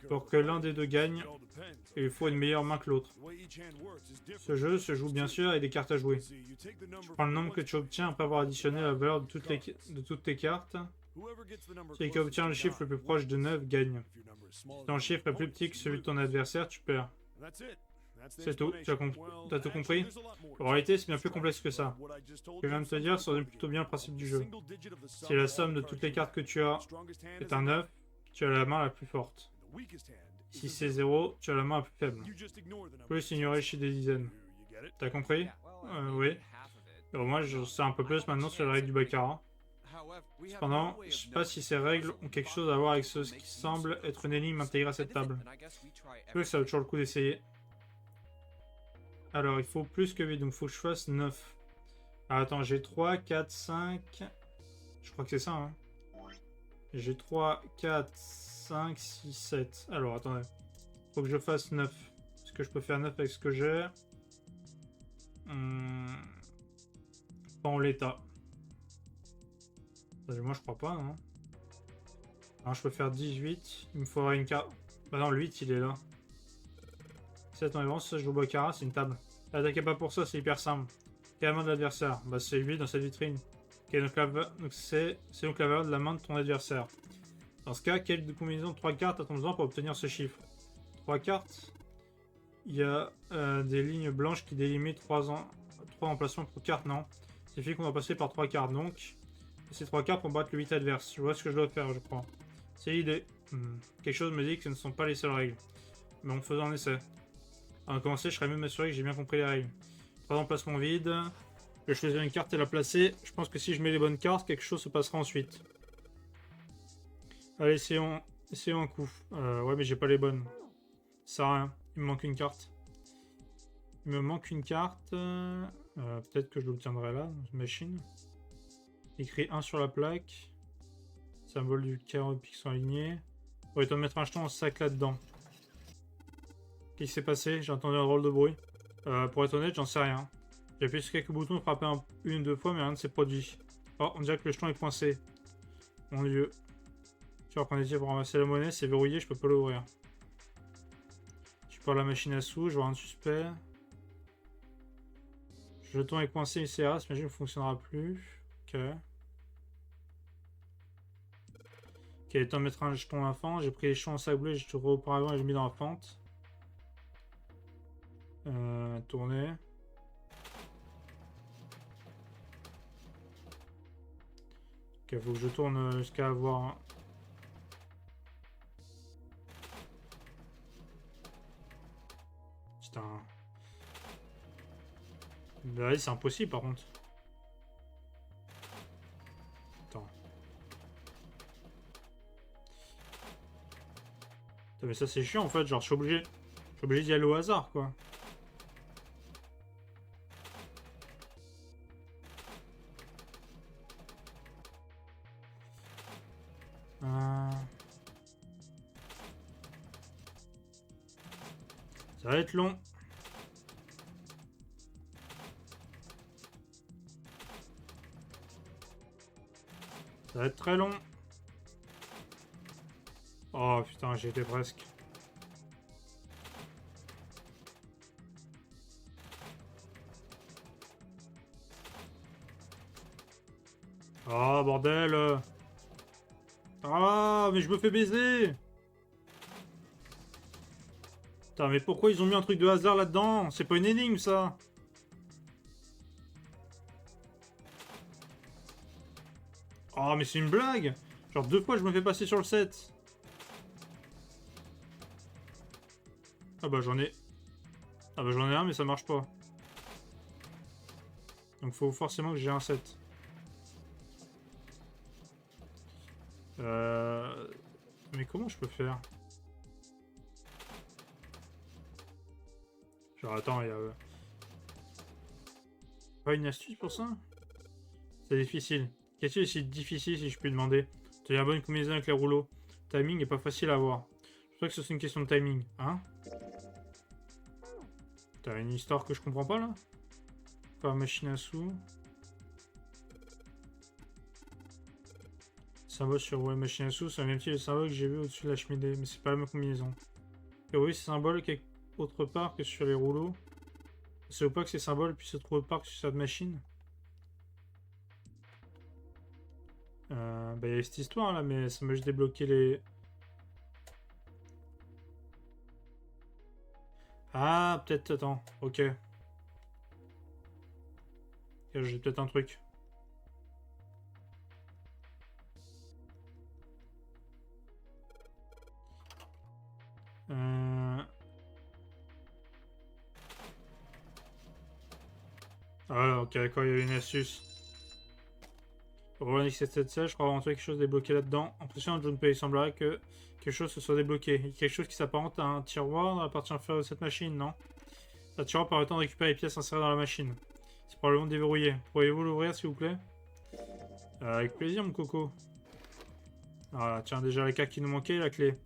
Pour que l'un des deux gagne, il faut une meilleure main que l'autre. Ce jeu se joue bien sûr avec des cartes à jouer. Tu prends le nombre que tu obtiens après avoir additionné la valeur de toutes tes cartes. Celui qui obtient le chiffre le plus proche de 9 gagne. Si ton chiffre est plus petit que celui de ton adversaire, tu perds. C'est tout, tu as tout compris? En réalité, c'est bien plus complexe que ça. Je vais même te dire, ça donne plutôt bien le principe du jeu. Si la somme de toutes les cartes que tu as est un 9, tu as la main la plus forte. Si c'est 0, tu as la main la plus faible. Plus ignorer le chiffre des dizaines. T'as compris? Oui. Moi, je sais un peu plus maintenant sur les règles du baccarat. Cependant, je sais pas si ces règles ont quelque chose à voir avec ce qui semble être une énigme intégrée à cette table. Je pense que ça vaut toujours le coup d'essayer. Alors, il faut plus que 8, donc il faut que je fasse 9. Ah, attends, j'ai 3, 4, 5... Je crois que c'est ça, hein. J'ai 3, 4, 5, 6, 7. Alors, attendez. Faut que je fasse 9. Est-ce que je peux faire 9 avec ce que j'ai? Pas en l'état. Moi, je crois pas, hein. Alors, je peux faire 18. Il me faudra une carte. Bah non, le 8, il est là. 7 en avance, ça je joue Baccarat, c'est une table. Attaquez pas pour ça, c'est hyper simple. Quelle est la main de l'adversaire? Bah c'est lui dans cette vitrine. Okay, donc c'est donc la valeur de la main de ton adversaire. Dans ce cas, quelle combinaison de 3 cartes a-t-on besoin pour obtenir ce chiffre? 3 cartes. Il y a des lignes blanches qui délimitent 3 emplacements pour cartes, non? Ça signifie qu'on va passer par 3 cartes, donc ces 3 cartes pour battre le 8 adverse. Je vois ce que je dois faire, je crois. C'est l'idée. Quelque chose me dit que ce ne sont pas les seules règles. Mais on faisait un essai. Avant de commencer, je serais même assuré que j'ai bien compris les règles. 3 emplacements vides. Je vais choisir une carte et la placer. Je pense que si je mets les bonnes cartes, quelque chose se passera ensuite. Allez, essayons un coup. Ouais, mais j'ai pas les bonnes. Ça sert à rien. Il me manque une carte. Il me manque une carte. Peut-être que je l'obtiendrai là, dans une machine. Écrit 1 sur la plaque. Symbole du carreau de pique sont alignés. On va mettre un jeton en sac là-dedans. Qu'est-ce qui s'est passé? J'ai entendu un drôle de bruit. Pour être honnête, j'en sais rien. J'ai appuyé sur quelques boutons, frappé une ou deux fois, mais rien ne s'est produit. Oh, on dirait que le jeton est coincé. Mon dieu. Tu vas prendre des tirs pour ramasser la monnaie, c'est verrouillé, je peux pas l'ouvrir. Je pars la machine à sous, je vois un suspect. Le jeton est coincé, il CA, cette machine ne fonctionnera plus. Ok. Ok, il est temps de mettre un jeton à la fente. J'ai pris les jetons en sac bleu, j'ai tout auparavant et j'ai mis dans la fente. Tourner. Ok, faut que je tourne jusqu'à avoir... Putain. Là, c'est impossible par contre. Attends. Putain, mais ça c'est chiant en fait, genre je suis obligé d'y aller au hasard quoi. Ça va être long. Ça va être très long. Oh putain, j'y étais presque. Oh bordel. Ah mais je me fais baiser. Putain mais pourquoi ils ont mis un truc de hasard là-dedans? C'est pas une énigme ça. Oh mais c'est une blague. Genre 2 fois je me fais passer sur le 7. Ah bah j'en ai... Ah bah j'en ai un mais ça marche pas. Donc faut forcément que j'ai un 7. Mais comment je peux faire? Genre attends, il y a... Pas une astuce pour ça? C'est difficile. Qu'est-ce que c'est difficile si je puis demander? Tu as la bonne combinaison avec les rouleaux. Timing est pas facile à avoir. Je crois que c'est une question de timing, hein? T'as une histoire que je comprends pas là? Pas machine à sous. Symbole sur ouais, machine à sous, c'est le même type de symbole que j'ai vu au-dessus de la cheminée, mais c'est pas la même combinaison. Et oui, ces symboles quelque autre part que sur les rouleaux. C'est ou pas que ces symboles puissent se trouver autre part que sur cette machine? Bah, il y a cette histoire là, mais ça m'a juste débloqué les. Ah, peut-être, attends, ok. J'ai peut-être un truc. Ah, ok, d'accord, il y a une astuce. Roland X776, je crois avoir trouvé quelque chose débloqué là-dedans. En pression, Junpei, il semblerait que quelque chose se soit débloqué. Il y a quelque chose qui s'apparente à un tiroir dans la partie inférieure de cette machine, non? Un tiroir permettant de récupérer les pièces insérées dans la machine. C'est probablement déverrouillé. Pourriez-vous l'ouvrir, s'il vous plaît? Avec plaisir, mon coco. Voilà, tiens, déjà les cartes qui nous manquaient, la clé.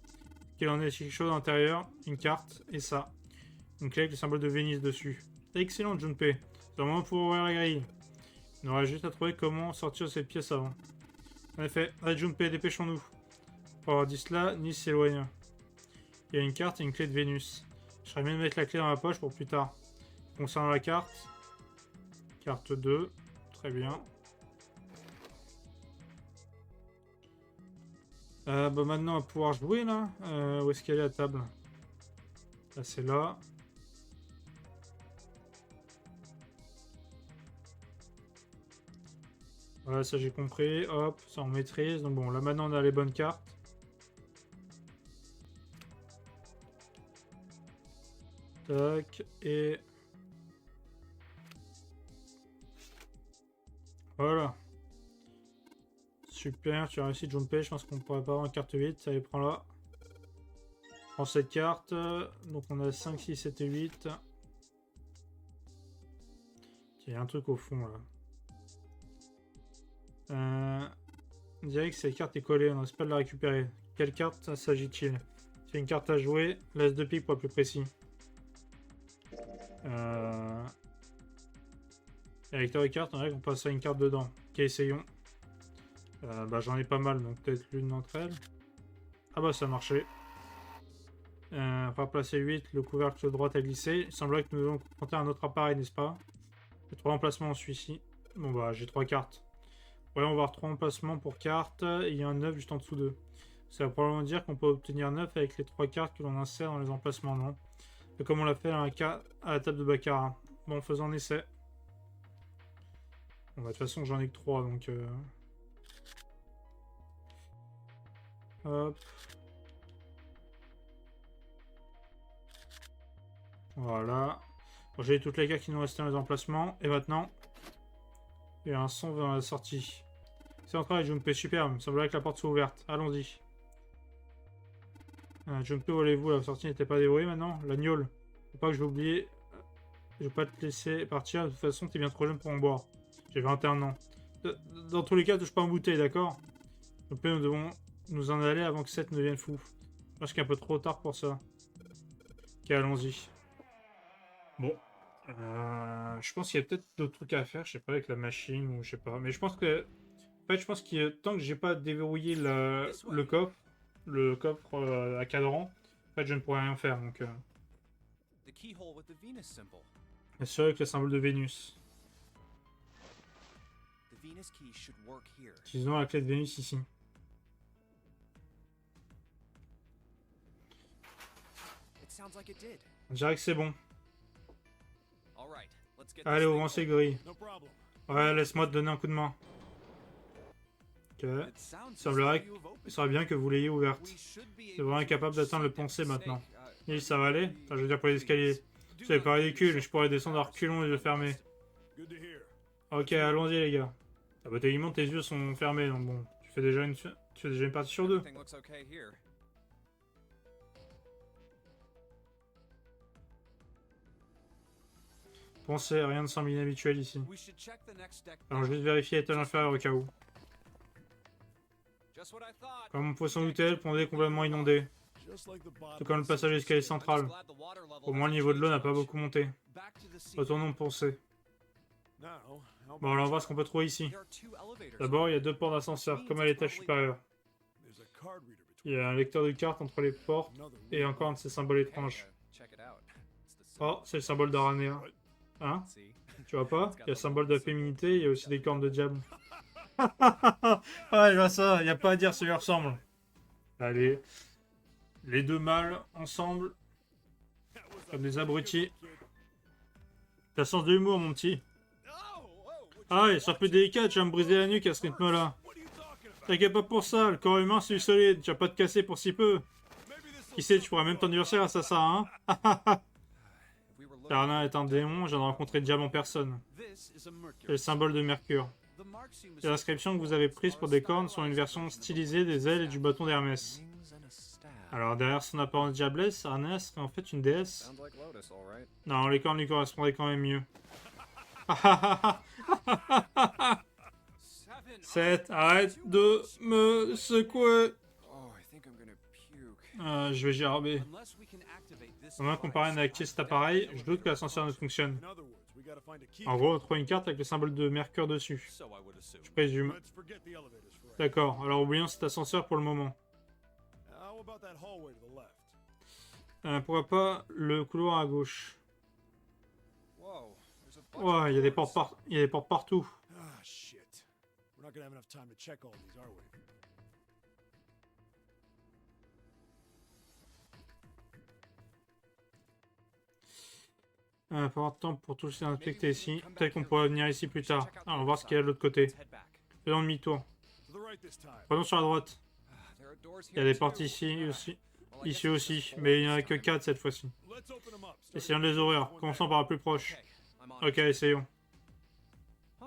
Qu'il en ait quelque chose à l'intérieur, une carte, et ça. Une clé avec le symbole de Venise dessus. Excellent, Junpei. C'est un moment pour ouvrir la grille. On aura juste à trouver comment sortir de cette pièce avant. En effet, allez Junpei, dépêchons-nous. Pour avoir dit cela, Nice s'éloigna. Il y a une carte et une clé de Vénus. Je serais mieux de mettre la clé dans la poche pour plus tard. Concernant la carte. Carte 2. Très bien. Bah maintenant on va pouvoir jouer là. Où est-ce qu'elle est la table? Là c'est là. Voilà, ça j'ai compris. Hop, ça on maîtrise. Donc bon, là maintenant on a les bonnes cartes. Tac, et... Voilà. Super, tu as réussi de jumper. Je pense qu'on pourrait pas avoir une carte 8. Allez, prends-la. Prends cette carte. Donc on a 5, 6, 7 et 8. Il y a un truc au fond là. On dirait que cette carte est collée. On n'ose pas de la récupérer. Quelle carte s'agit-il? C'est une carte à jouer. L'as de pique pour être plus précis. Lecteur de cartes, on dirait qu'on passe à une carte dedans. Ok, essayons. Bah j'en ai pas mal, donc peut-être l'une d'entre elles. Ah bah ça a marché. On va placer 8, le couvercle de droite a glissé. Il semblerait que nous devons confronter un autre appareil, n'est-ce pas? J'ai 3 emplacements en celui-ci. Bon bah j'ai 3 cartes. Ouais, on va avoir 3 emplacements pour cartes. Et il y a un 9 juste en dessous d'eux. Ça va probablement dire qu'on peut obtenir 9 avec les 3 cartes que l'on insère dans les emplacements, non? Et comme on l'a fait à la table de Baccarat. Bon, faisons un essai. Bon, bah, de toute façon, j'en ai que 3, donc... Hop. Voilà. Bon, j'ai toutes les cartes qui nous restaient dans les emplacements. Et maintenant, il y a un son vers la sortie. C'est en train de Junpei, superbe. Il semblerait que la porte soit ouverte. Allons-y. Junpei, où allez-vous? La sortie n'était pas déverrouillée maintenant. La gnôle. Faut pas que je vais oublier. Je vais pas te laisser partir. De toute façon, t'es bien trop jeune pour en boire. J'ai 21 ans. Dans tous les cas, touche pas en bouteille, d'accord? Junpei, nous devons nous en aller avant que Seth ne devienne fou. Je pense qu'il est un peu trop tard pour ça. Ok, allons-y. Bon. Je pense qu'il y a peut-être d'autres trucs à faire. Je sais pas, avec la machine ou je sais pas. Mais je pense que... En fait, je pense que tant que j'ai pas déverrouillé le coffre à cadran, en fait, je ne pourrais rien faire. Donc, assuré avec le symbole de Vénus. Utilisons la clé de Vénus ici. On dirait que c'est bon. Allez, ouvrons ces grilles. Ouais, laisse-moi te donner un coup de main. Ok. Il serait bien que vous l'ayez ouverte. C'est vraiment incapable d'atteindre le pensée maintenant. Et ça va aller? Enfin, je veux dire pour les escaliers. C'est pas ridicule, je pourrais descendre à reculons et les yeux fermés. Ok, allons-y les gars. Ah bah techniquement tes yeux sont fermés, donc bon. Tu fais déjà une partie sur 2. Pensez, rien de semble inhabituel ici. Alors je vais vérifier l'étage inférieur au cas où. Comme on peut s'en douter, le pont est complètement inondé. Tout comme le passage à l'escalier central. Au moins le niveau de l'eau n'a pas beaucoup monté. Retournons penser. Bon, alors on va voir ce qu'on peut trouver ici. D'abord, il y a 2 portes d'ascenseur, comme à l'étage supérieur. Il y a un lecteur de cartes entre les portes et encore un de ces symboles étranges. Oh, c'est le symbole d'Aranea. Hein? Tu vois pas? Il y a le symbole de la féminité, il y a aussi des cornes de diable. Ouais, je vois ça, il n'y a pas à dire, ça lui ressemble. Allez. Les 2 mâles ensemble. Comme des abrutis. T'as sens de l'humour, mon petit. Ah ouais, sois plus délicat, tu vas me briser la nuque à ce rythme-là. T'inquiète pas pour ça, le corps humain c'est du solide, tu vas pas te casser pour si peu. Qui sait, tu pourrais même t'anniversaire grâce à ça, hein? Tarna est un démon, je viens de rencontrer le diable en personne. C'est le symbole de Mercure. Les inscriptions que vous avez prises pour des cornes sont une version stylisée des ailes et du bâton d'Hermès. Alors derrière son apparence diablesse, Arnea serait en fait une déesse. Non, les cornes lui correspondraient quand même mieux. 7, arrête de me secouer. Je vais gerber. À moins qu'on parvienne à activer cet appareil, je doute que l'ascenseur ne fonctionne. En gros, on trouve une carte avec le symbole de Mercure dessus. Je présume. D'accord, alors oublions cet ascenseur pour le moment. Pourquoi pas le couloir à gauche? Whoa, there's a bunch Ouais, of il y a des doors. portes il y a des portes partout. Ah, shit. We're not gonna have enough time to check all these, are we? Pas avoir de temps pour tous les inspecter ici. Peut-être qu'on pourrait venir ici plus tard. Alors, on va voir ce qu'il y a de l'autre côté. Let's head back. Faisons demi-tour. To the right this time. Prenons sur la droite. There are doors Il y a here des portes too. ici aussi. Well, I Ici guess it's aussi. just Mais il n'y en four a this que time. 4 cette fois-ci. Let's open them up. Essayons de les ouvrir. Commençons par la plus proche. Okay, I'm on Ok, it. essayons. Huh,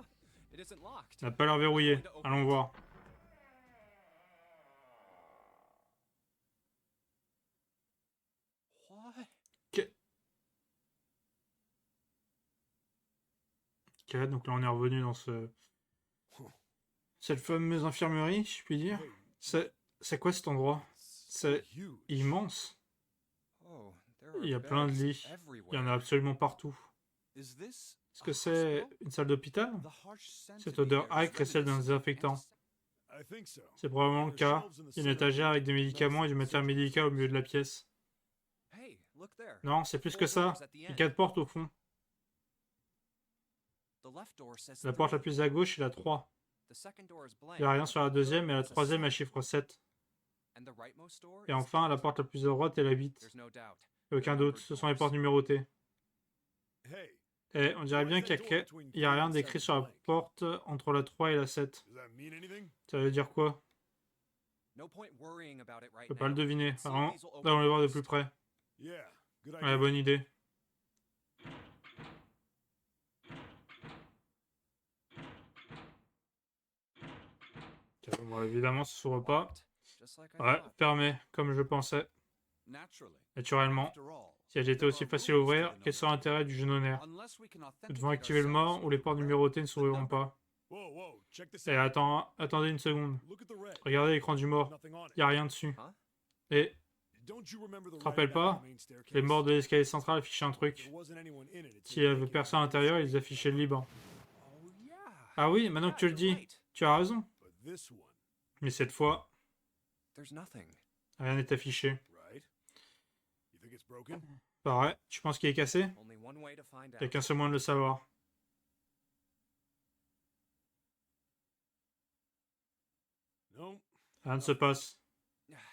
it isn't locked. Ça n'a pas l'air verrouillé. Allons voir. What? Ok, donc là on est revenu dans cette fameuse infirmerie, si je puis dire. C'est quoi cet endroit? C'est Huge. immense. Oh, there are Il y a plein de beds lits. Il y en everywhere. a absolument partout. Is this Est-ce a que c'est hospital? une salle d'hôpital? The harsh scent Cette in the odeur air is âcre est celle d'un reminiscent of désinfectant. I think so. C'est probablement le cas. Il y a une étagère avec des médicaments et du matériel médical au milieu de la pièce. Hey, look there. Non, c'est plus Four que ça. doors at the Il y a end. 4 portes au fond. The left door says La porte la 3. plus à gauche est la 3. The second door is blank. Il n'y a rien sur la deuxième et la It's a troisième est seven. chiffre 7. And the rightmost door Et is enfin, la 8. porte la plus à droite est la 8. There's no doubt. Et aucun doute, ce sont les portes numérotées. Hey, Et on dirait bien qu'il n'y a rien d'écrit sur la porte entre la 3 et la 7. does that mean anything? Ça veut dire quoi? No point worrying about it Je right peux pas le now. deviner. See if Vraiment, these will open allons les voir de first. plus près. Yeah, good idea. Ouais, bonne idée. Ok, bon, évidemment, ça s'ouvre pas. Locked, just like I Ouais, thought. fermé, comme je pensais. Naturally. Naturellement. After all, Si elle était aussi facile à ouvrir, quel serait l'intérêt du génonaire? unless we can Nous devons authenticate activer le ourselves mort ou les portes numérotées ne s'ouvriront pas. Whoa, whoa, check this Et out. attendez une seconde. Look at the red. Regardez l'écran du mort. Nothing on it. Il n'y a rien dessus. Huh? Et Don't you remember the te rappelles writing down pas? the main staircase? les morts de l'escalier central affichaient un If truc. there wasn't anyone in it, it S'il y avait personne à l'intérieur, ils affichaient le libre. Oh yeah. Ah oui, maintenant que tu le Yeah, dis, you're right. tu as raison. But this one, Mais cette fois, There's nothing. rien n'est affiché. right? You think it's broken? Pareil, tu penses qu'il est cassé? Only one way to find Il n'y a out. qu'un seul moyen de le savoir. No. Rien ne se passe.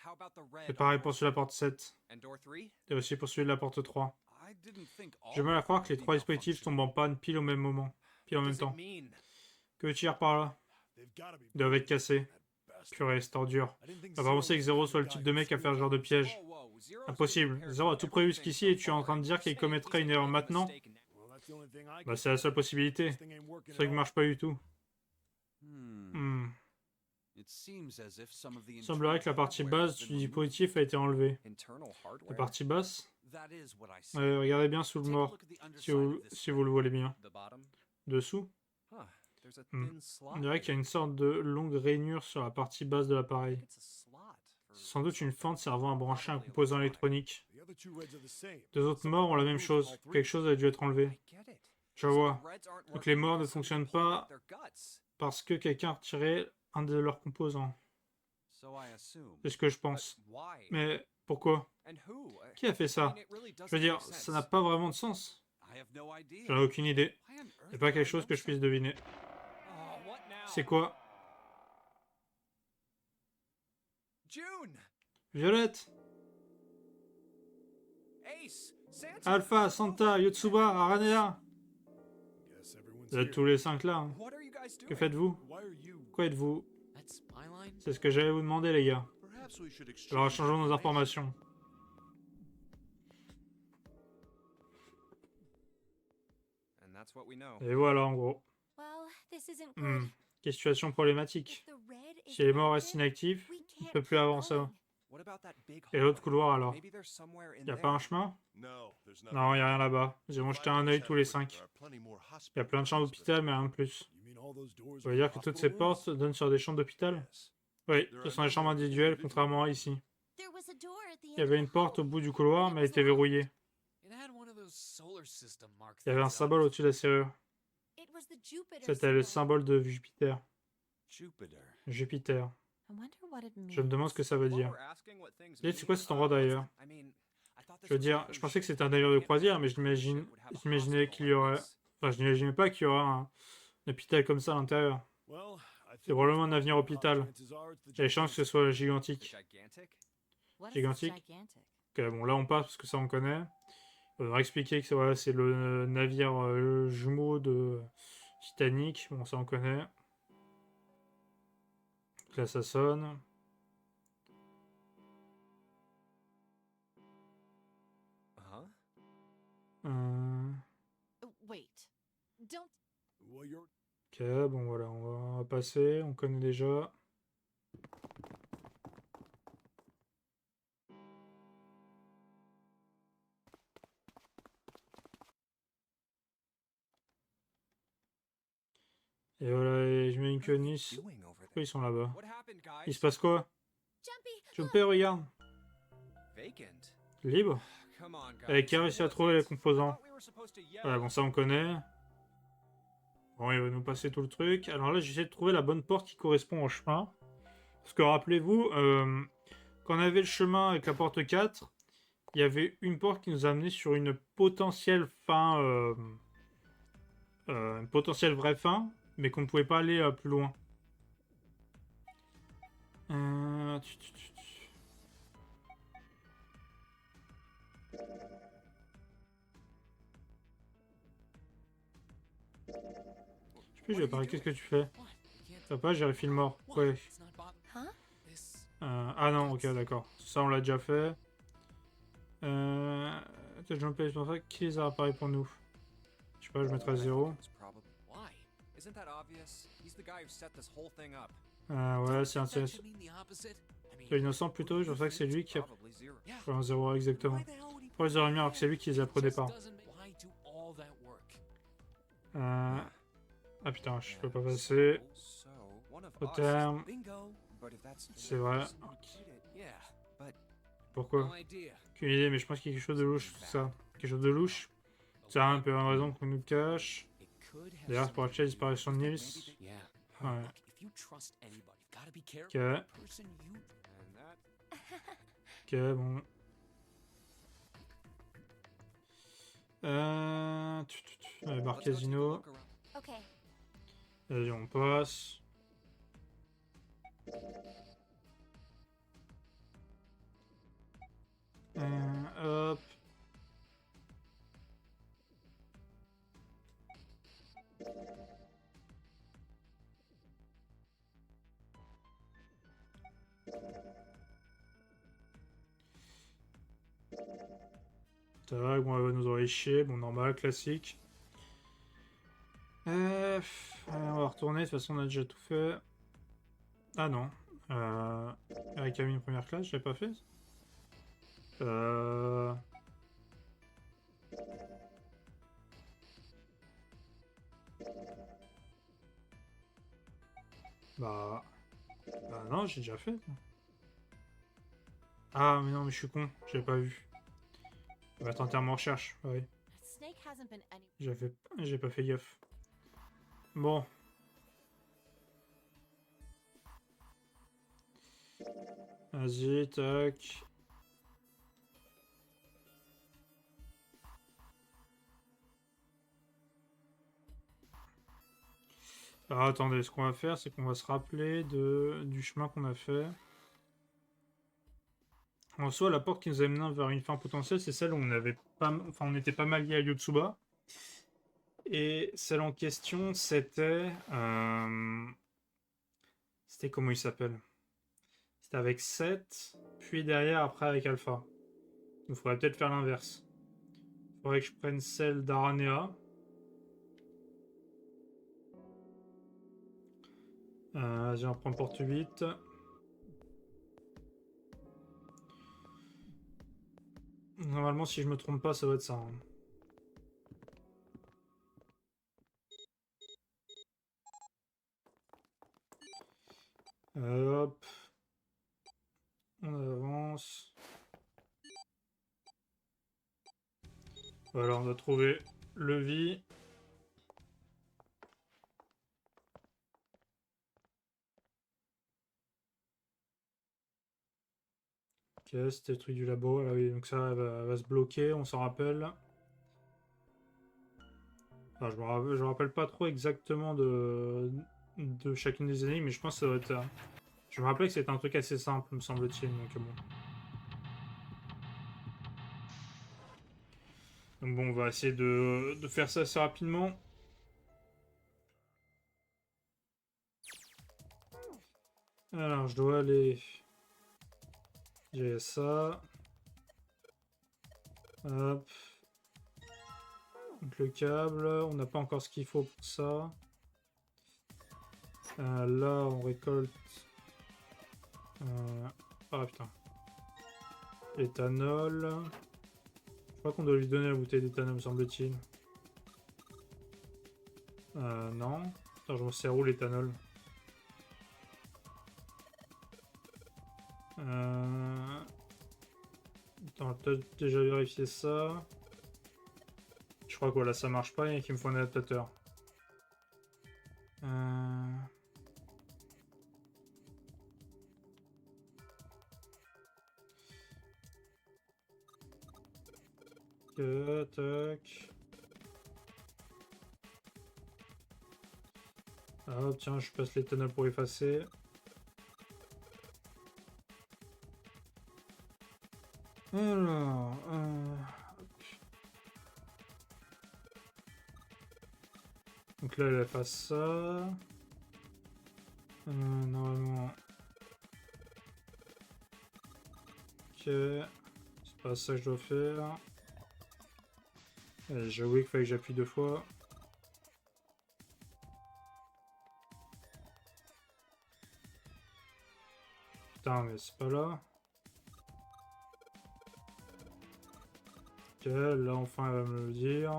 How about the red C'est pareil on pour celui de la porte 7. and door 3? Et aussi pour celui de la porte 3. I didn't think all J'ai mal à of croire them que les would be trois dispositifs malfunctioning. tombent en panne pile au même moment. Pile en What même does it temps. mean? Que veux-tu dire par là? They've gotta be Ils doivent être cassés. that bastard. Purée, c'est ordure. I didn't think On va pas penser que Zero Zero was soit le the type guy de who mec à screwed faire ce genre de up. piège. Whoa, whoa, Zero's Impossible. been Zero a tout prévu jusqu'ici et tu es en train de dire qu'il commettrait une erreur maintenant? Well, that's the only thing I Bah can c'est la seule possibilité. This thing ain't working C'est ça at qui all. marche pas du tout. Hmm. Hmm. It seems as if some of the Il semblerait que la partie internal basse hardware has du been dispositif a été enlevée. Internal La hardware. partie basse? removed. That is what I see. Regardez bien sous le Take a mort, look at the si underside vous, of this si vous le voyez bien. The bottom. Dessous, Huh. There's a Hmm. thin slot. on dirait qu'il y a une sorte de longue rainure sur la partie basse de l'appareil. It's a slot for C'est sans doute une fente servant à brancher un probably composant electronic. électronique. The other two reds are the same. Deux autres morts ont la même chose. Quelque chose a dû être enlevé. I get it. Je So the vois. Reds aren't Donc les working morts ne because somebody fonctionnent pulled out pas their guts. parce que quelqu'un a retiré un de leurs composants. So I assume. C'est ce que je But pense. why? Mais pourquoi? And who? Qui a fait I ça? mean, it really doesn't Je veux dire, make ça n'a sense. pas vraiment de sens. I have no idea. J'en ai aucune idée. Why on earth C'est pas would I quelque chose know que je puisse that? deviner. Oh, what now? C'est quoi? June! Violette, Ace! Santa! Alpha, Santa, Yotsuba, Aranea. Guess everyone's Vous êtes here. tous les 5 là. Hein. What are you guys doing? Que faites-vous? Why are you? Quoi êtes-vous? That's Spyline? C'est ce que j'allais vous demander les gars. Perhaps we should exchange Alors changeons nos informations. And that's what we know. Et voilà en gros. Well, this isn't Hmm. good. Quelle situation problématique. If the red is Si les morts restent active, inactifs, we on ne can't peut plus keep avancer. going. What about that big Et l'autre hallway? couloir alors? Maybe there's somewhere in Y a there. pas un chemin? No, there's nothing. Non, y a rien là-bas. Ils vont jeter un œil tous les 5. There are plenty more Y a hospital plein de chambres rooms, but- d'hôpital, mais rien de plus. You mean all those doors Ça are veut dire que toutes ces hospital portes rooms? donnent sur des chambres d'hôpital? Yes. Oui, ce sont des chambres individuelles, contrairement à ici. There was a door at the Il end y of avait the une porte au hall. bout du couloir, mais elle était verrouillée. It had one of those solar system mark Il y avait un things on symbole it. au-dessus de la serrure. It was the Jupiter C'était le symbol. symbole de Jupiter. Jupiter. Jupiter. I wonder what it means. Je me demande ce que ça veut While dire. we're asking what things Et c'est quoi mean, cet endroit what's d'ailleurs? the- I mean, a thought this Je veux was a dire, cruise je pensais que ship. c'était un navire de The croisière, mais infested ship would have a j'imaginais qu'il y hospital, I aurait... guess. Enfin, je n'imaginais pas qu'il y aurait un hôpital comme ça à l'intérieur. Well, I C'est think probablement it's un avenir probably hôpital. chances are it's the Il y a des chances que ce gigantic. soit The gigantique. gigantic? What is this Gigantic? gigantic? Ok, bon, là on passe parce que ça on connaît. On va expliquer que voilà, c'est le navire jumeau de Titanic. Bon, ça on connaît. Donc là ça sonne. Uh-huh. Wait. Don't. Well, you're Ok, bon voilà, on va passer. On connaît déjà. Et voilà, et je mets une What are they quenouille. doing over Pourquoi there? ils sont là-bas? What happened, Il guys? se passe quoi? Jumpy. Je me perds, regarde. Vacant. Libre. Come on, guys. Et qui a réussi à What is trouver les it? I composants? thought we were supposed to yell. Voilà, bon ça on connaît. Bon, il va nous passer tout le truc. Alors là, j'essaie de trouver la bonne porte qui correspond au chemin. Parce que rappelez-vous, quand on avait le chemin avec la porte 4, il y avait une porte qui nous a amené sur une potentielle fin, une potentielle vraie fin, mais qu'on ne pouvait pas aller plus loin. Je sais plus, je vais parler, qu'est-ce que tu fais? What? You can't. Ça va pas, j'ai refilé le mort. What? Ouais. It's not bother. Huh? This. Ah non, ok, d'accord. Ça, on l'a déjà fait. Je me paye pour ça. Qui les a réparés pour nous? Je sais pas, je mettrai à 0. It's probably- Why? Isn't that obvious? He's the guy who set this whole thing up. Ouais, c'est un That CS. should mean the opposite. I mean, C'est innocent plutôt, je sais que c'est lui qui a Probably zero. yeah. fait un 0 exactement. Why the hell would he Pourquoi ils auraient mis alors que c'est lui qui les a pris au just départ? doesn't make- Why do all that work? Ah putain, je peux pas passer. So, one of Au us- terme. Bingo. But if that's C'est vrai. us, we did it. Yeah. Pourquoi? No idea. Aucune idée, mais je pense qu'il y a quelque chose de louche, tout ça. Quelque chose de louche. C'est un peu une raison qu'on nous cache. It could have D'ailleurs, c'est pour acheter la disparition de Nils. Yeah. Ouais. Look, if you trust anybody, you've got to be careful. Ok, The person you And that ok, bon. Allez, bar let's go take a casino. look around. Okay. Vas-y, on passe. Hop. Ça va, bon, elle va nous envoyer chier, bon, normal, classique. Allez, on va retourner, de toute façon on a déjà tout fait. Ah non. Avec Camille première classe, je l'ai pas fait. Bah non, j'ai déjà fait. Ah mais non, mais je suis con, j'avais pas vu. On va tenter en recherche, oui. Snake hasn't been any. J'ai pas fait gaffe. Bon. Vas-y, tac. Alors attendez, ce qu'on va faire, c'est qu'on va se rappeler du chemin qu'on a fait. En soi, la porte qui nous a mené vers une fin potentielle, c'est celle où on avait pas, enfin, on était pas mal lié à Yotsuba. Et celle en question, c'était... C'était comment il s'appelle? C'était avec 7, puis derrière, après avec Alpha. Il faudrait peut-être faire l'inverse. Il faudrait que je prenne celle d'Aranea. Vas-y, on prend porte 8. Normalement, si je me trompe pas, ça doit être ça. Hein. Hop. On avance. Voilà, on doit trouver le vie. Ok. Ok, c'était le truc du labo. Ah oui, donc ça elle va se bloquer, on s'en rappelle. Enfin, je me rappelle pas trop exactement de chacune des énigmes, mais je pense que ça doit être... Je me rappelle que c'était un truc assez simple, me semble-t-il, donc bon. Donc bon, on va essayer de faire ça assez rapidement. Alors, je dois aller... J'ai ça. Hop. Donc le câble, on n'a pas encore ce qu'il faut pour ça. Là, on récolte... Ah putain. Éthanol. Je crois qu'on doit lui donner la bouteille d'éthanol, me semble-t-il. Non. Attends, je me sers où l'éthanol? Attends, peut-être déjà vérifier ça. Je crois que voilà, ça marche pas, il y a qu'il me faut un adaptateur. Tac. Ah tiens, je passe l'éthanol pour effacer. Alors, donc là, elle efface ça. Normalement. Ok. C'est pas ça que je dois faire. J'ai oublié qu'il fallait que j'appuie 2 fois. Putain, mais c'est pas là. Ok, là enfin elle va me le dire.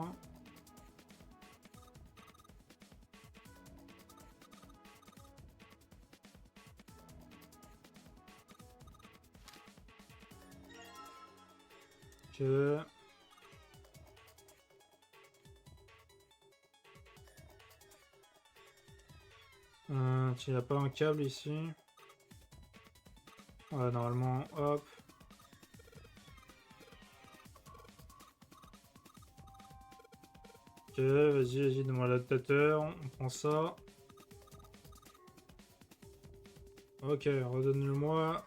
Ok. Il n'y a pas un câble ici. Ouais, normalement, hop. Ok, vas-y, donne-moi l'adaptateur, on prend ça. Ok, redonne-le-moi.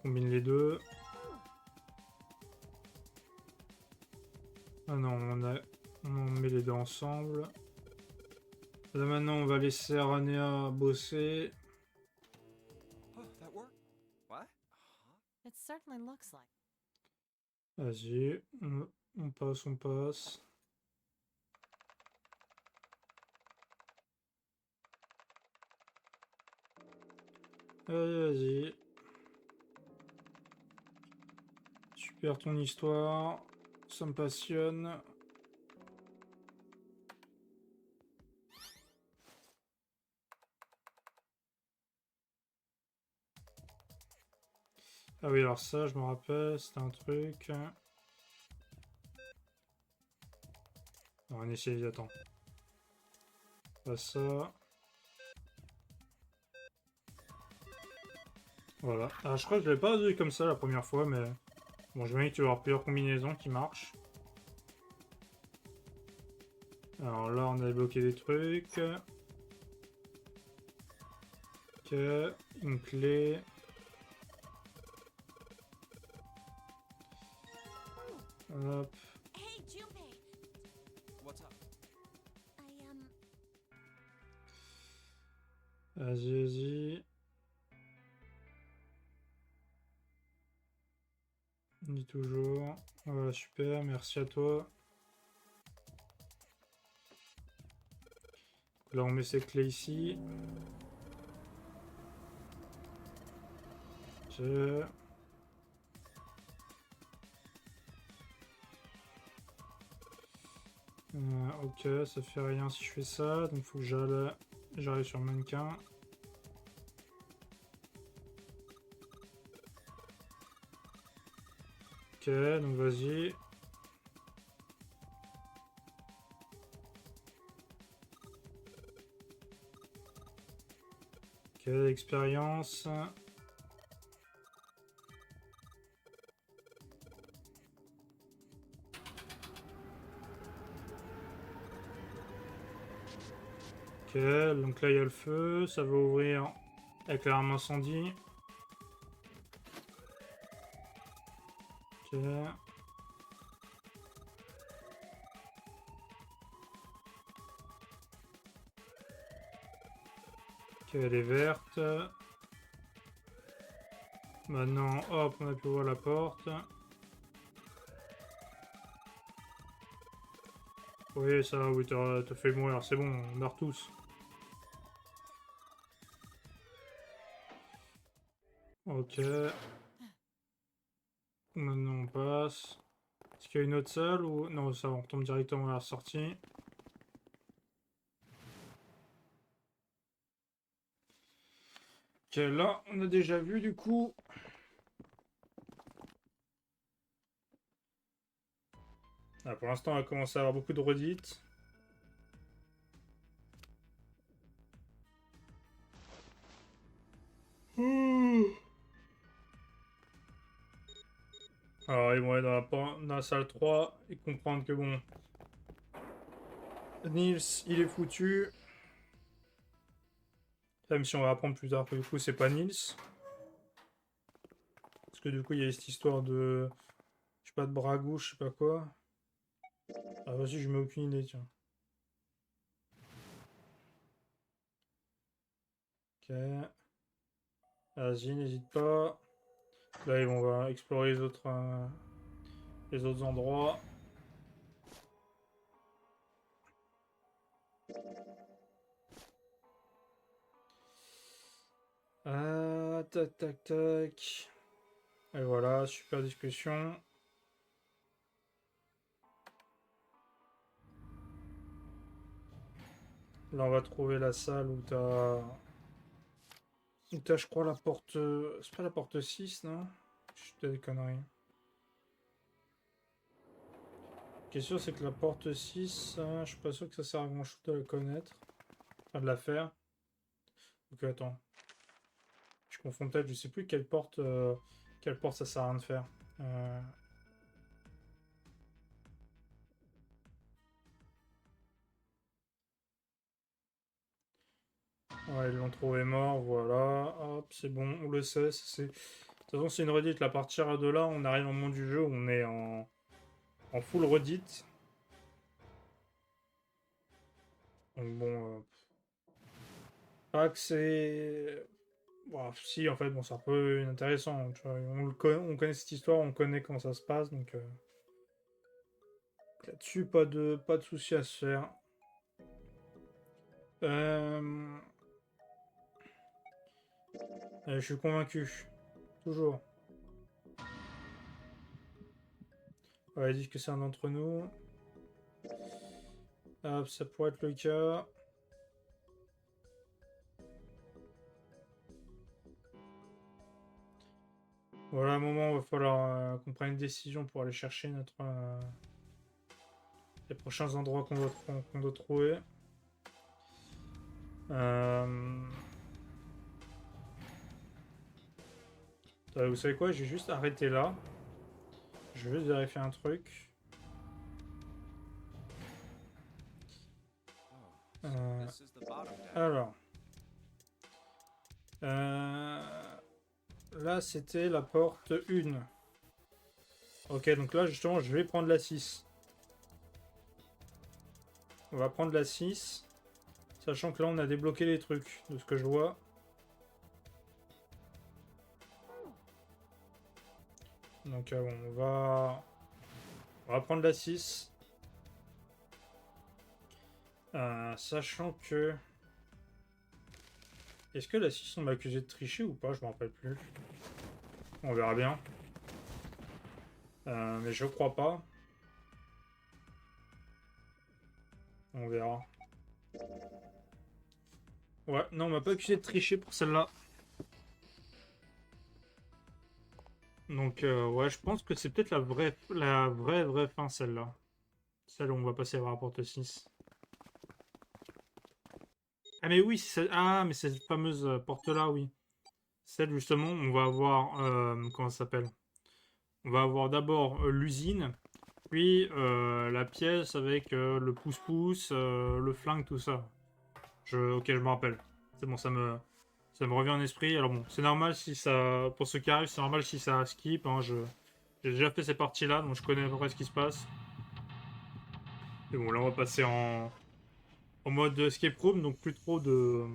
Combine les deux. Ah non, on met les deux ensemble. Là maintenant, on va laisser Aranea bosser. Oh, that worked? What? It certainly looks like. Vas-y, on passe. Allez, vas-y. Super ton histoire, ça me passionne. Ah oui, alors ça, je me rappelle, c'était un truc. Non, on essaye, attends. Pas ça. Voilà. Ah, je crois que je l'avais pas vu comme ça la première fois, mais... Bon, je me dis que tu vas avoir plusieurs combinaisons qui marchent. Alors là, on a débloqué des trucs. Ok, une clé. Hop. Hey, Junpei! What's up? Vas-y. On dit toujours. Voilà, super, merci à toi. Là, on met ces clés ici. Ok, ça fait rien si je fais ça, donc faut que j'arrive sur le mannequin. Ok, donc vas-y. Ok, Ok, expérience. Ok, donc là il y a le feu, ça va ouvrir avec l'arme incendie. Ok. Ok, elle est verte. Maintenant, hop, on a pu voir la porte. Oui, ça va, oui, t'as fait mourir, c'est bon, on meurt tous. Ok. Maintenant on passe. Est-ce qu'il y a une autre salle ou... Non, ça va, on retombe directement à la sortie. Ok, là, on a déjà vu du coup. Ah, pour l'instant, on a commencé à avoir beaucoup de redites. Alors, ils vont aller dans la salle 3 et comprendre que bon... Nils, il est foutu. Même si on va apprendre plus tard que du coup, c'est pas Nils. Parce que du coup, il y a cette histoire de... Je sais pas, de bras gauche, je sais pas quoi. Ah, vas-y, je mets aucune idée, tiens. Ok. Vas-y, n'hésite pas. Là, on va explorer les autres endroits. Ah, tac, tac, tac. Et voilà, super discussion. Là, on va trouver la salle où t'as... Où t'as, je crois, la porte... C'est pas la porte 6, non? Je dis des conneries. Ce qui est sûr, c'est que la porte 6, je suis pas sûr que ça sert à grand chose de la connaître. Enfin, de la faire. Ok, attends. Je confonds peut-être, je sais plus quelle porte ça sert à rien de faire. Ouais, ils l'ont trouvé mort, voilà. Hop, c'est bon, on le sait. De toute façon, c'est une redite. À partir de là, on arrive au moment du jeu où on est en full redite. Donc bon, pas que c'est... Bon, si, en fait, bon, c'est un peu inintéressant. Tu vois. On connaît cette histoire, on connaît comment ça se passe, donc... Là-dessus, pas de souci à se faire. Je suis convaincu. Toujours. Ouais, ils disent que c'est un d'entre nous. Hop, ça pourrait être le cas. Voilà, à un moment, il va falloir qu'on prenne une décision pour aller chercher les prochains endroits qu'on doit trouver. Vous savez quoi? J'ai juste arrêté là. Je vais juste vérifier un truc. Oh, so this is the bottom deck. Alors. Là, c'était la porte 1. Ok, donc là, justement, je vais prendre la 6. On va prendre la 6. Sachant que là, on a débloqué les trucs, de ce que je vois. Donc, on va prendre la 6. Sachant que... Est-ce que la 6, on m'a accusé de tricher ou pas? Je me rappelle plus. On verra bien. Mais je crois pas. On verra. Ouais, non, on m'a pas accusé de tricher pour celle-là. Donc, ouais, je pense que c'est peut-être la vraie fin, celle-là. Celle où on va passer à la porte 6. Ah mais oui, mais c'est cette fameuse porte-là, oui. Celle justement, on va avoir... comment ça s'appelle? On va avoir d'abord l'usine, puis la pièce avec le pouce-pouce, le flingue, tout ça. Ok, je me rappelle. C'est bon, ça me revient en esprit. Alors bon, c'est normal si ça... Pour ceux qui arrivent, c'est normal si ça skip. Hein, j'ai déjà fait ces parties-là, donc je connais à peu près ce qui se passe. Et bon, là, on va passer en mode escape room, donc plus trop de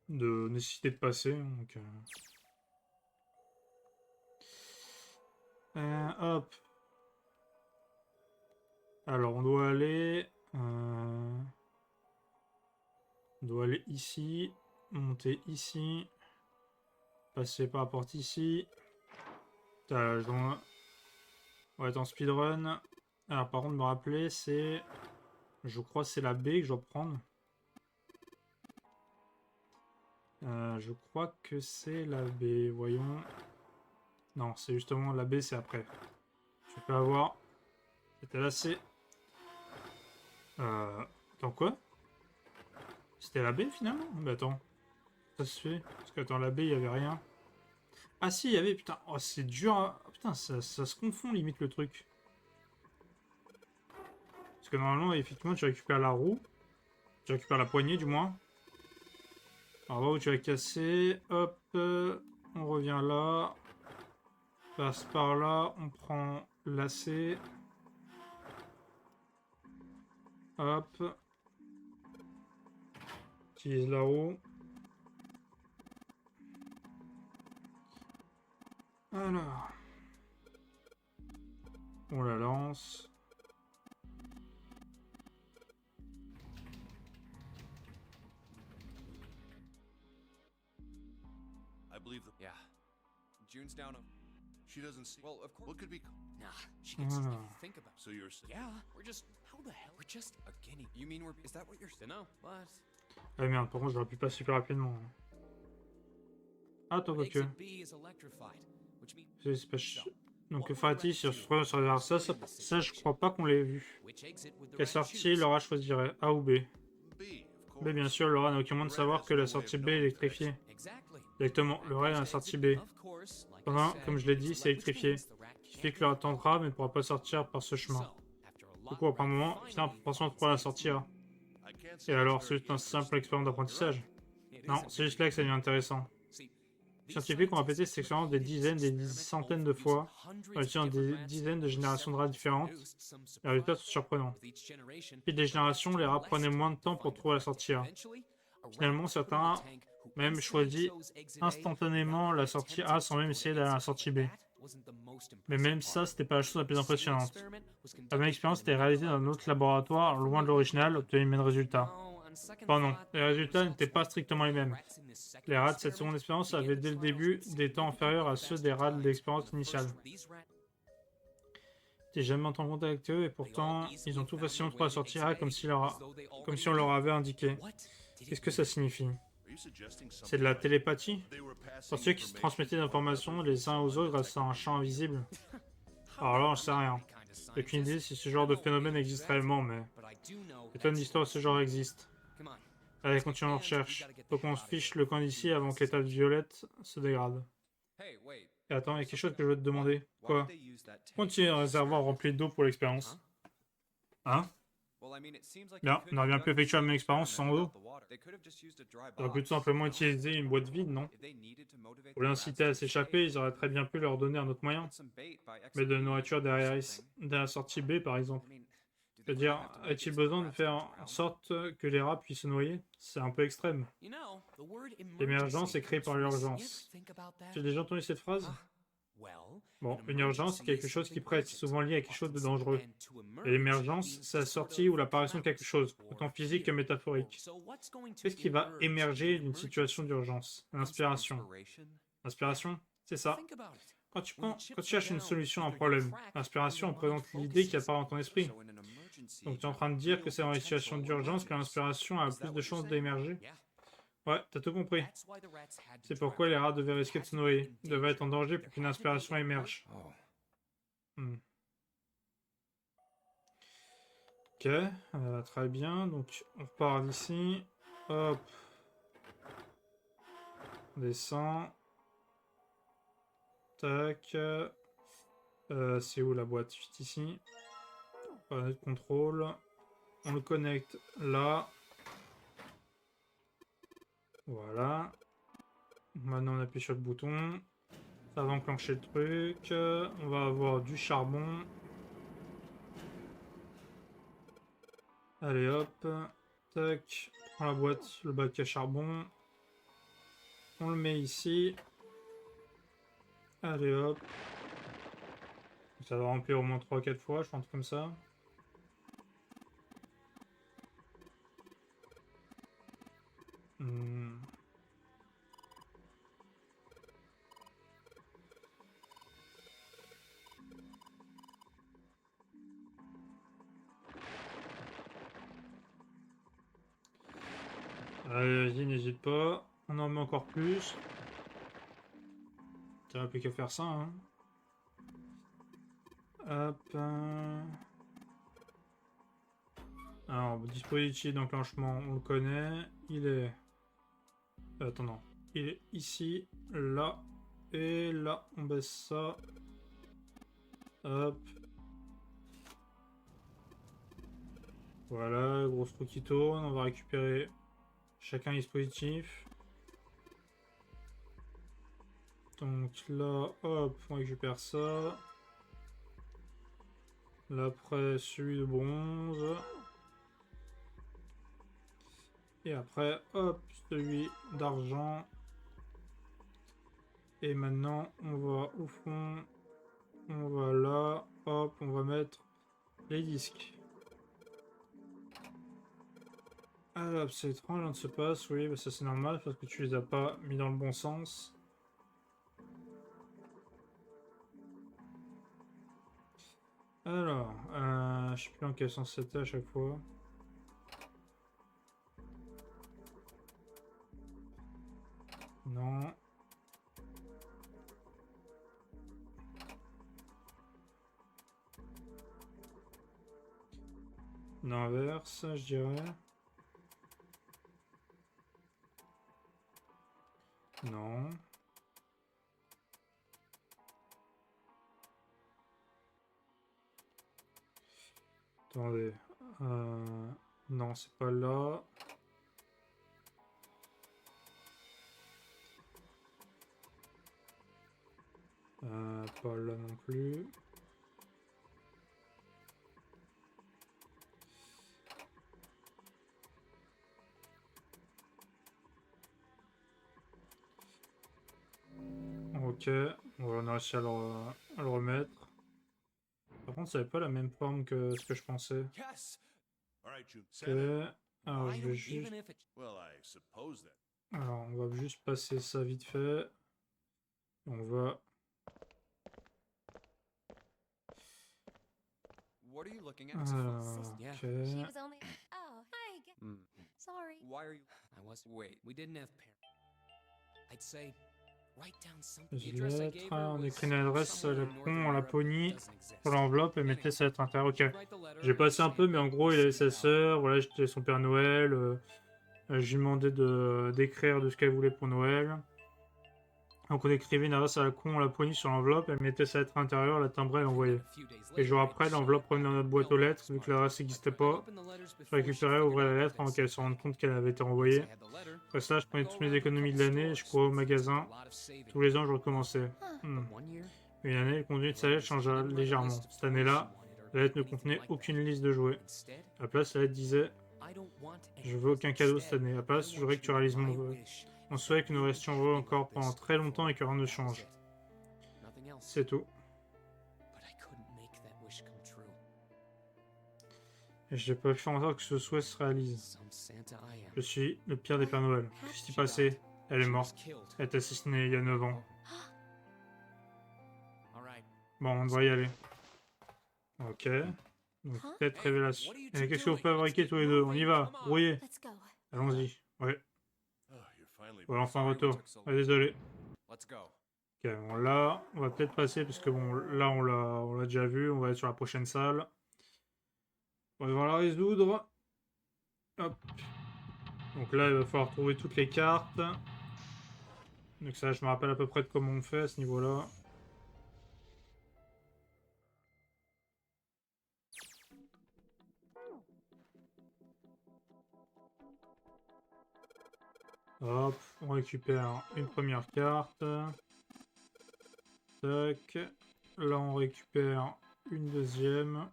nécessité de passer. Donc, hop. Alors, on doit aller... on doit aller ici, monter ici, passer par la porte ici. Putain, on va être en speedrun. Alors, par contre, me rappeler, c'est... Je crois que c'est la B que je dois prendre. Je crois que c'est la B, voyons. Non, c'est justement la B, c'est après. Je peux avoir... C'était là, c'est... Attends, quoi? C'était la B, finalement? Mais attends. Ça se fait? Parce que, attends, la B, il n'y avait rien. Ah si, il y avait... Putain, oh, c'est dur. Putain, ça se confond, limite, le truc. Parce que, normalement, effectivement, tu récupères la roue. Tu récupères la poignée, du moins. Alors là où tu as cassé, hop, on revient là, passe par là, on prend lacet, hop, utilise la roue. Alors, on la lance. I believe the. Yeah. June's down. She doesn't see. Well, of course. What could be? Nah, she gets Ah. if you think about it. So you're saying? Yeah, we're just. How the hell? We're just a guinea. You mean we're? Is that what you're saying? No, what? Ah merde, par contre, j'aurais pu passer super rapidement. Ah, attends, What makes quoique. it be is electrified, which means. C'est pas donc, Fatih, sur ça, je crois pas qu'on l'ait vu. Which exit would the Quelle rat sortie choose? Laura choisirait? A ou B? B, of course. Mais bien sûr, Laura n'a aucun moyen de savoir que la sortie B est électrifiée. Exactly. Exactement, Laura a la sortie B. Of course, like I Pendant, said, comme je l'ai dit, c'est électrifié. which means the rat Ce qui can't fait que get Laura out. tentera, mais ne pourra pas sortir par ce chemin. So, after a Du lot coup, après un of moment, finally, finalement, forcément, tu pourras la sortir. I can't say Et it's alors, very c'est juste un interesting. simple expérience d'apprentissage. it Non, isn't c'est juste very là que ça devient intéressant. See, Les scientifiques ont répété cette expérience des dizaines, des centaines de fois, en utilisant des dizaines de générations de rats différentes. Les résultats sont surprenants. Puis des générations, les rats prenaient moins de temps pour trouver la sortie A. Finalement, certains même choisi instantanément la sortie A sans même essayer d'aller à la sortie B. Mais même ça, c'était pas la chose la plus impressionnante. La même expérience était réalisée dans un autre laboratoire, loin de l'original, obtenant les mêmes résultats. Enfin non, les résultats n'étaient pas strictement les mêmes. Les rats de cette seconde expérience avaient dès le début des temps inférieurs à ceux des rats de l'expérience initiale. J'ai jamais entendu contact avec eux et pourtant, ils ont tout facilement trouvé la sortie A comme si on leur avait indiqué. Qu'est-ce que ça signifie? Are you suggesting C'est something de la like télépathie? they were passing Pour ceux qui se information transmettaient des informations les uns aux autres grâce à un champ invisible? Alors là, on sait rien. J'ai aucune idée si ce genre de phénomène existe réellement, mais des tonnes d'histoires de ce genre existent. Allez, continuons nos recherches. Faut qu'on se fiche le camp d'ici avant que l'état violette se dégrade. Hey, wait. Et attends, il y a quelque chose que je veux te demander. Why Quoi? would they use that tank? Continue un réservoir rempli d'eau pour l'expérience. Hein? Well, I mean, it seems like Bien, they on aurait bien could pu have effectuer la done même this expérience sans experiment eau. without the water. They could have just used a dry On aurait pu tout box. simplement utiliser une boîte vide, non? If they needed to motivate Pour the rats l'inciter à to s'échapper, escape, ils auraient très bien pu leur donner un autre moyen. put some bait by Mais de executing nourriture or derrière something. la sortie B, par exemple. I mean, do they C'est-à-dire, really have to make est-il it so the besoin de rats faire don't en drown? sorte que les rats puissent se noyer? C'est un peu extrême. L'émergence est créée par l'urgence. Tu as déjà entendu cette phrase? Bon, une urgence, c'est quelque chose qui pourrait être souvent lié à quelque chose de dangereux. Et l'émergence, c'est la sortie ou l'apparition de quelque chose, autant physique que métaphorique. Qu'est-ce qui va émerger d'une situation d'urgence? L'inspiration. Inspiration? L'inspiration, c'est ça. Quand tu cherches une solution à un problème, l'inspiration représente l'idée qui apparaît dans ton esprit. So in an emergency, Donc tu es en train de dire que c'est dans les situations d'urgence que l'inspiration a plus de chances d'émerger? Ouais, t'as tout compris. C'est pourquoi les rats devaient risquer de se noyer, devaient être en danger pour qu'une inspiration émerge. Oh. Hmm. Ok, très bien. Donc, on repart d'ici. Hop. On descend. Tac. C'est où la boîte? Juste ici. Panneau de contrôle. On le connecte là. Voilà. Maintenant, on appuie sur le bouton. Ça va enclencher le truc. On va avoir du charbon. Allez hop. Tac. On prend la boîte, le bac à charbon. On le met ici. Allez hop. Ça va remplir au moins 3-4 fois, je pense comme ça. Hmm. Allez, vas-y, n'hésite pas. On en met encore plus. T'as plus qu'à faire ça, hein. Hop. Alors, dispositif d'enclenchement, on le connaît. Il est... Attends, non. Il est ici, là, et là. On baisse ça. Hop. Voilà, grosse roue qui tourne. On va récupérer chacun dispositif. Donc là, hop, on récupère ça. Là, après, celui de bronze. Et après, hop, celui d'argent. Et maintenant, on va au fond. On va là. Hop, on va mettre les disques. Alors, c'est étrange, rien ne se passe. Oui, bah ça c'est normal parce que tu les as pas mis dans le bon sens. Alors, je sais plus en quel sens c'était à chaque fois. Non. L'inverse, je dirais. Non. Attendez. Non, c'est pas là. Pas là non plus. Ok, on a réussi à le remettre. Par contre, ça n'avait pas la même forme que ce que je pensais. Yes. All right, June. Ok, Set it. alors Why je do- vais juste... even if it Well, I suppose that. Alors, on va juste passer ça vite fait. On va... What are you looking at? Yeah. She Ok. was only. Oh, hi. Hmm. Sorry. Why are you? I was. Wait, we didn't have parents. I'd say, write down something. The Les address I lettres, gave her on was écrit une adresse somewhere le in pont northern en Europe that Laponie doesn't exist. sur l'enveloppe et mettez ça à l'intérieur. Ok. Write the letter J'ai passé un and peu, mais en gros, il avait sa stamp it out. sœur. Voilà, j'étais son Père Noël. Je lui demandais d'écrire de ce qu'elle voulait pour Noël. Donc on écrivait une adresse à la con en Laponie sur l'enveloppe, elle mettait sa lettre à l'intérieur, la timbrait et l'envoyait. Et jours après, l'enveloppe revenait dans notre boîte aux lettres, vu que l'adresse n'existait pas. Je récupérais, ouvrais la lettre avant qu'elle se rende compte qu'elle avait été envoyée. Après ça, je prenais toutes mes économies de l'année, je courais au magasin. Tous les ans, je recommençais. Mais une année, le contenu de sa lettre changea légèrement. Cette année-là, la lettre ne contenait aucune liste de jouets. À la place, la lettre disait « Je veux aucun cadeau cette année. À la place, je voudrais que tu réalises mon vœu. On souhaite que nous restions heureux encore pendant très longtemps et que rien ne change. » C'est tout. Et j'ai pas pu faire en sorte que ce souhait se réalise. Je suis le pire des Pères Noël. Qu'est-ce qui s'est passé? Elle est morte. Elle est assassinée il y a 9 ans. Bon, on devrait y aller. Ok. Donc, peut-être révélation. Et qu'est-ce que vous fabriquez tous les deux? On y va. Rouillez. Let's go. Allons-y. Ouais. Oh, you're finally. Voilà, enfin retour. Ah, désolé. Let's go. Ok, bon là, on va peut-être passer parce que bon, là on l'a déjà vu. On va être sur la prochaine salle. On va devoir la résoudre. Hop. Donc là, il va falloir trouver toutes les cartes. Donc ça, je me rappelle à peu près de comment on fait à ce niveau-là. Hop, on récupère une première carte. Tac. Là, on récupère une deuxième.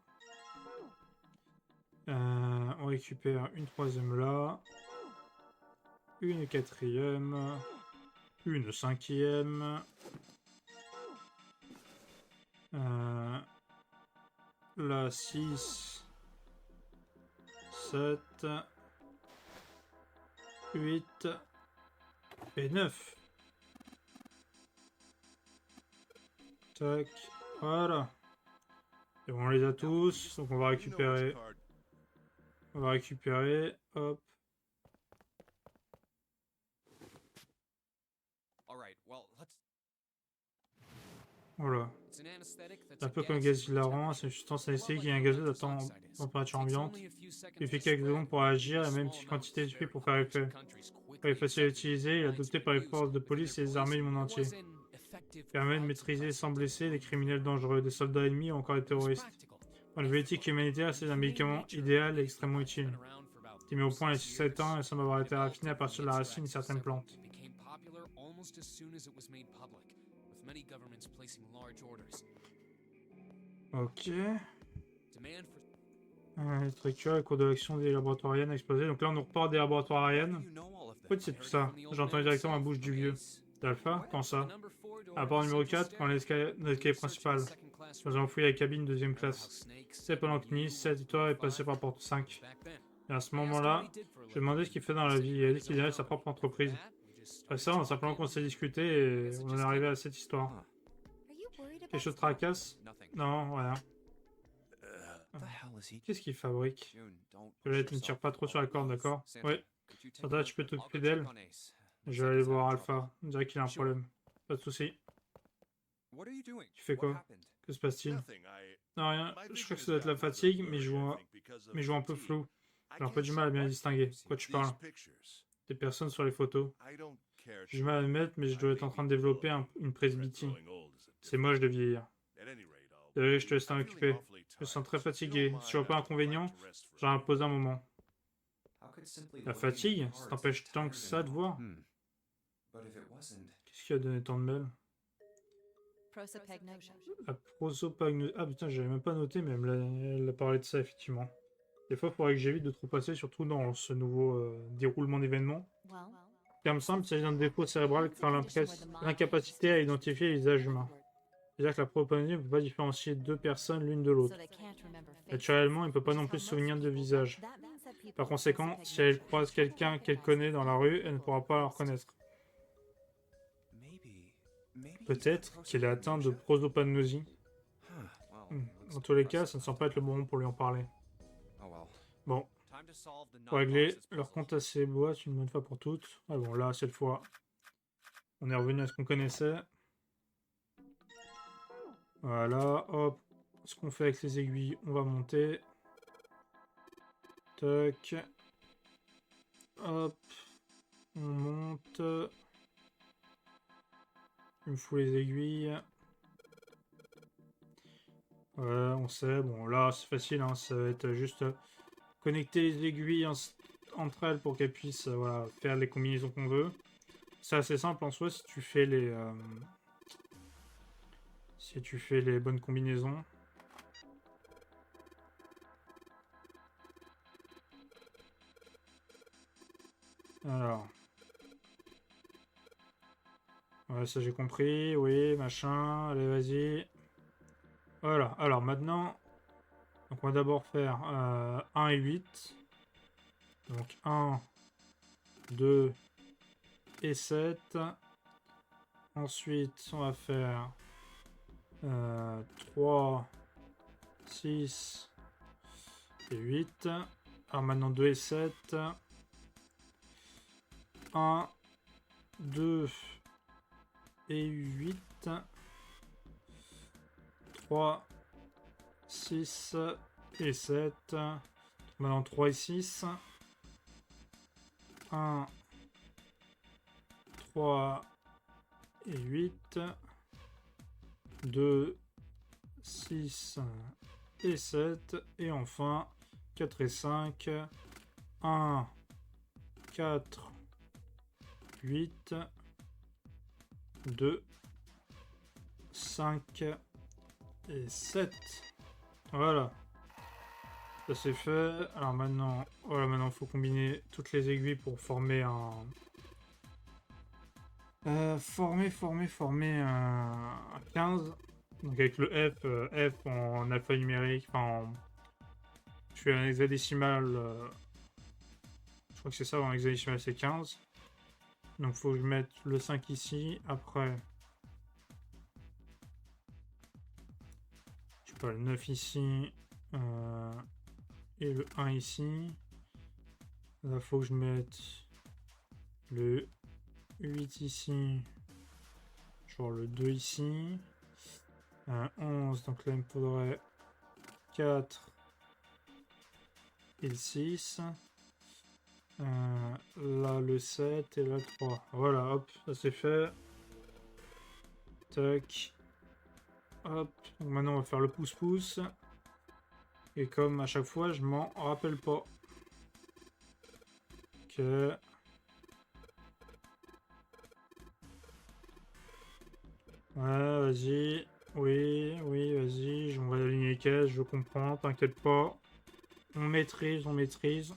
On récupère une troisième là. Une quatrième. Une cinquième. Là, 6. 7. 8. Et 9. Tac. Voilà. Et on les a tous. Donc on va You know which récupérer. card. On va récupérer. Hop. All right, well, let's. Voilà. It's an anesthetic that's C'est un a peu comme le gas gaz hilarant. C'est une substance anesthésique qui est un gazeux à température ambiante. Il fait quelques secondes pour agir et même si quantité suffit pour faire effet. Il est facile à utiliser, il est adopté par les forces de police et les armées du monde entier. Il permet de maîtriser sans blesser les criminels dangereux, des soldats ennemis ou encore des terroristes. Dans le éthique et humanitaire, c'est un médicament idéal et extrêmement utile. Il met au point il y a 7 ans et semble avoir été raffiné à partir de la racine de certaines plantes. Ok. Être actuel, le cours de l'action des laboratoires Ariane a explosé. Donc là, on nous repart des laboratoires Ariane. Pourquoi c'est tout ça? J'ai entendu directement la bouche du vieux. D'Alpha? Quand ça? Rapport numéro 4, dans l'escalier principal. Nous avons fouillé la cabine deuxième classe. C'est pendant que Nice, 7 et toi est passé par porte 5. Et à ce moment-là, je lui ai demandé ce qu'il fait dans la vie. Il a dit qu'il avait sa propre entreprise. Après ça, on a simplement commencé à discuter et on en est arrivé à cette histoire. Are you worried about Quelque chose de stuff? tracasse? Non, rien. The hell is he? Qu'est-ce qu'il fabrique? June, don't Colette, push ne tire yourself. pas trop sur la corde, d'accord? Ouais. Could you take Santa, a look? tu peux I'll go t'occuper d'elle? check on Ace. Je vais aller voir Alpha. On dirait qu'il a un problème. Pas de soucis. What are you doing? Tu fais What quoi? happened? Que se passe-t-il? Nothing. I. Non, rien. My Je vision crois que is ça doit être la bad weather fatigue, mais blurry, I je vois think, because of un peu fatigue. flou. I J'ai un peu can't du mal à bien see distinguer. what Quoi tu these parles? pictures. Des personnes sur les photos. I don't care J'ai du mal à admettre, mais je dois être en train de développer une presbytie. C'est moche de vieillir. Désolé, je te laisse t'en occuper. Je me sens très fatigué. Si je vois pas inconvénient, j'en impose un moment. La fatigue? Ça t'empêche tant que ça de voir? Qu'est-ce qui a donné tant de mal? Prosopagnosia. La prosopagnosie. Ah putain, j'avais même pas noté, mais elle a parlé de ça, effectivement. Des fois, il faudrait que j'évite de trop passer, surtout dans ce nouveau déroulement d'événements. Well, Terme simple, il s'agit d'un défaut cérébral qui fait l'incapacité à identifier les visages humains. C'est-à-dire que la prosopagnosie ne peut pas différencier deux personnes l'une de so l'autre. they can't remember faces. Naturellement, il ne peut pas non plus se souvenir de visage. Par conséquent, si elle croise quelqu'un qu'elle connaît dans la rue, elle ne pourra pas le reconnaître. Peut-être qu'il est atteint de prosopagnosie. Dans tous les cas, ça ne semble pas être le bon moment pour lui en parler. Bon, pour régler leur compte à ces boîtes une bonne fois pour toutes. Ah bon, là, cette fois, on est revenu à ce qu'on connaissait. Voilà, hop. Ce qu'on fait avec les aiguilles, on va monter. Tac. Hop. On monte. Il me faut les aiguilles. Ouais, on sait. Bon, là, c'est facile. Hein, ça va être juste connecter les aiguilles entre elles pour qu'elles puissent voilà, faire les combinaisons qu'on veut. C'est assez simple en soi si tu fais les bonnes combinaisons. Alors. Ouais, ça j'ai compris. Oui, machin. Allez, vas-y. Voilà. Alors maintenant, donc on va d'abord faire 1 et 8. Donc 1, 2 et 7. Ensuite, on va faire 3, 6 et 8. Alors maintenant 2 et 7. 1, 2 et 8. 3, 6 et 7. Maintenant 3 et 6. 1, 3 et 8. 2, 6 et 7. Et enfin 4 et 5. 1, 4, 8, 2, 5 et 7. Voilà. Ça c'est fait. Alors maintenant, voilà, maintenant il faut combiner toutes les aiguilles pour former un... former un 15. Donc avec le F en alphanumérique, enfin je fais un hexadécimal, je crois que c'est ça, en hexadécimal c'est 15. Donc faut que je mette le 5 ici, après je sais pas, le 9 ici, et le 1 ici. Là faut que je mette le 8 ici, genre le 2 ici, 11, donc là il me faudrait 4 et le 6. Là le 7 et là le 3. Voilà, hop, ça c'est fait. Tac. Hop, donc maintenant on va faire le pouce-pouce. Et comme à chaque fois, je m'en rappelle pas. Ok. Ouais, vas-y. Oui, oui, vas-y. On va aligner les caisses, je comprends, t'inquiète pas. On maîtrise, on maîtrise.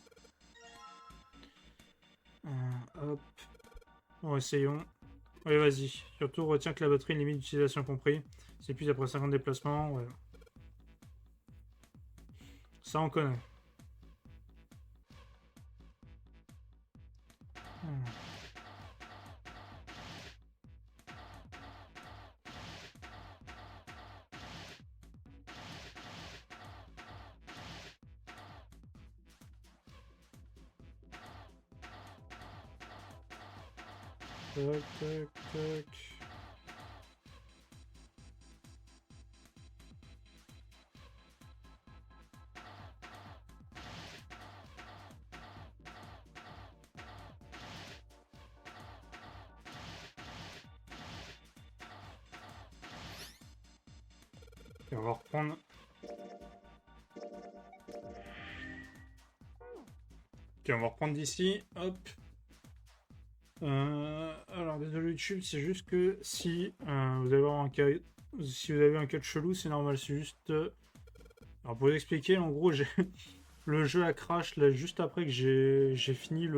Hop. Bon, essayons. Oui, vas-y. Surtout, retiens que la batterie limite d'utilisation compris. C'est plus après 50 déplacements, ouais. Ça, on connaît. Tac, tac, tac. Et on va reprendre. Ok, on va reprendre d'ici. Hop. Alors désolé YouTube, c'est juste que si vous avez un cas, si vous avez un cas de chelou, c'est normal. C'est juste. Alors pour vous expliquer, en gros, j'ai le jeu a crash là juste après que j'ai fini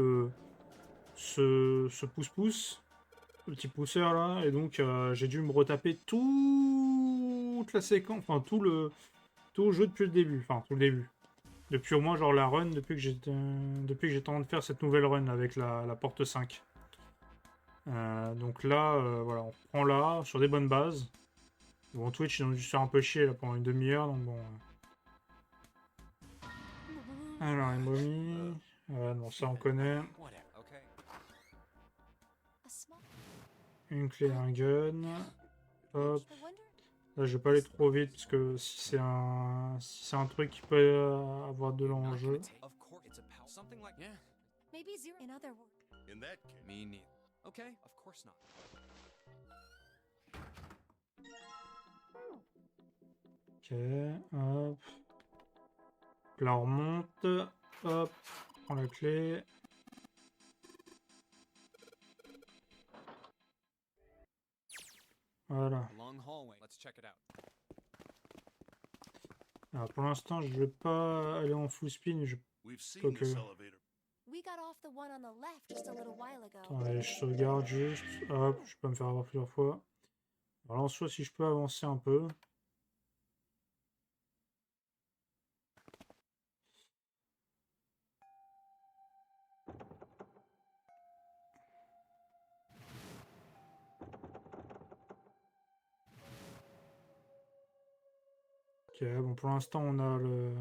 ce pouce-pouce, le petit pousseur là, et donc j'ai dû me retaper toute la séquence, enfin tout le jeu depuis le début, enfin tout le début. Depuis au moins genre la run, depuis que j'étais en train de faire cette nouvelle run avec la porte 5. Donc là, voilà, on reprend là, sur des bonnes bases. Bon, Twitch, ils ont dû se faire un peu chier là pendant une demi-heure, donc bon. Alors, une momie. Bon, ça on connaît. Whatever, okay? A small. Une clé, un gun. Hop. I wonder. Là, je vais pas aller trop vite, parce que si c'est un truc qui peut avoir de Not gonna l'enjeu. take- Of course, it's a pal. Something like yeah. Maybe zero. In other words. In that case, Me neither. Okay, of course not. Ok, hop. Là, on remonte. Hop. On prend la clé. Voilà. A long hallway. Let's check it out. Alors, pour l'instant, je vais pas aller en full speed, mais je... we've seen Okay. this elevator. We got off the one on the left just a little while ago. Attendez, je sauvegarde juste. Hop, je peux me faire avoir plusieurs fois. Alors, en soi, si je peux avancer un peu. Ok, bon, pour l'instant, on a le...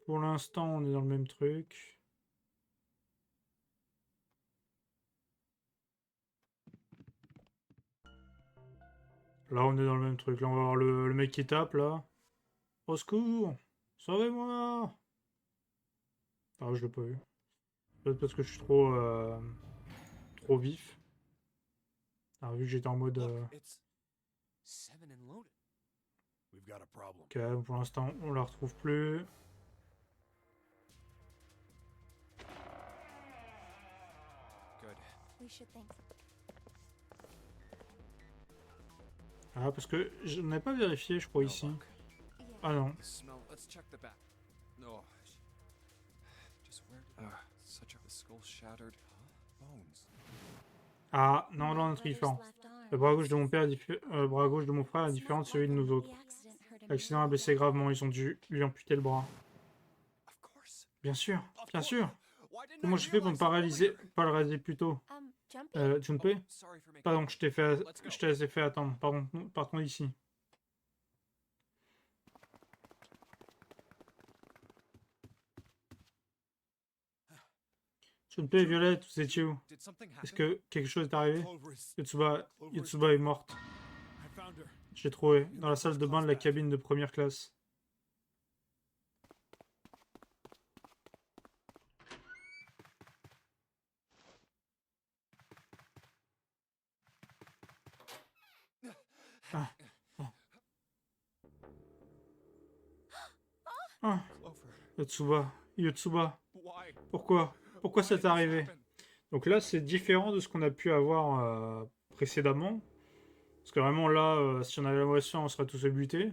Pour l'instant, on est dans le même truc. Là, on est dans le même truc. Là, on va voir le mec qui tape, là. Au secours! Sauvez-moi! Ah, je l'ai pas vu. Peut-être parce que je suis trop vif. Alors, vu que j'étais en mode... Look, it's 7 and loaded. We've got a problem. Ok, pour l'instant, on la retrouve plus. Good. We should think. Ah, parce que je n'ai pas vérifié, je crois, No ici. luck. Yeah. Ah non. The smell. Let's check the back. No. Just where? Such a. The skull shattered. Bones. Ah, non, My là, on est brother's différent. left arm. Le bras gauche de mon père le bras gauche de mon frère est It's différent not de celui de like nous autres. the accident hurt him L'accident a really blessé bad. gravement, ils ont dû lui amputer le bras. Of course. Bien sûr, Of bien course. sûr. Why didn't Comment I j'ai fait pour ne realize it earlier? pas le réaliser plus tôt? Jumpy? Junpei? Sorry for making. Pardon, je t'ai fait, Let's go. je t'ai fait attendre. Pardon, partons d'ici. Junpei et Violette, vous étiez où? Did something Est-ce happen? que quelque chose est arrivé? Clover is. Yotsuba est morte. I found her. Je l'ai trouvée dans la salle de bain de la cabine de première classe. Ah. Ah. Clover. Yotsuba. Why? Pourquoi Why c'est did this arrivé? happen? Donc là, c'est différent de ce qu'on a pu avoir précédemment. Parce que vraiment là, si on avait la voiture, on serait tous butés.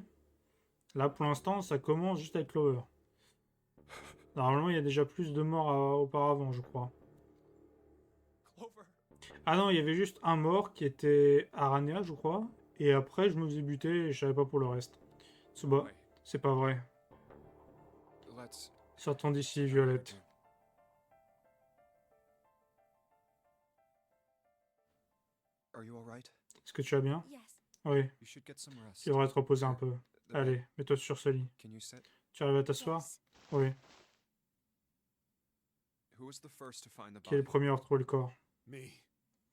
Là, pour l'instant, ça commence juste avec Clover. Normalement, il y a déjà plus de morts auparavant, je crois. Clover. Ah non, il y avait juste un mort qui était Aranea, je crois. Et après, je me faisais buter et je savais pas pour le reste. Tsuba, Wait, c'est pas vrai. let's. Sortons d'ici, Violette. Are you alright? Est-ce que tu vas bien? Yes. Oui, You should get some rest. tu devrais te reposer un peu. The Allez, bed. mets-toi sur ce lit. Can you sit? Tu arrives à t'asseoir? Yes. Oui. Who was the first to find the Qui est le body? premier à retrouver le corps? Me.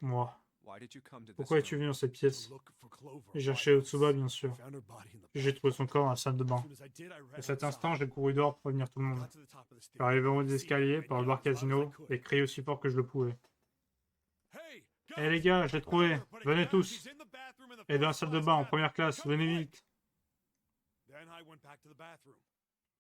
Moi. Why did you come to this Pourquoi es-tu room? venu dans cette To pièce? look for Clover. J'ai Why? cherché Otsuba, bien sûr. Found her body in the J'ai trouvé son corps dans la salle de As bain. soon as I did, I ran À cet outside. instant, j'ai couru dehors pour prévenir tout le monde. Got to the top of the Je suis stairs. arrivé en haut des See escaliers everybody par le bar as loud as I casino could. et crié aussi fort que je le pouvais. Hey, Eh guys, les gars, je l'ai trouvé. Clover, put it Venez down. tous. She's in the bathroom in the Et dans la first salle de class bain en cabin. première classe, Come venez quick. vite. Then I went back to the bathroom.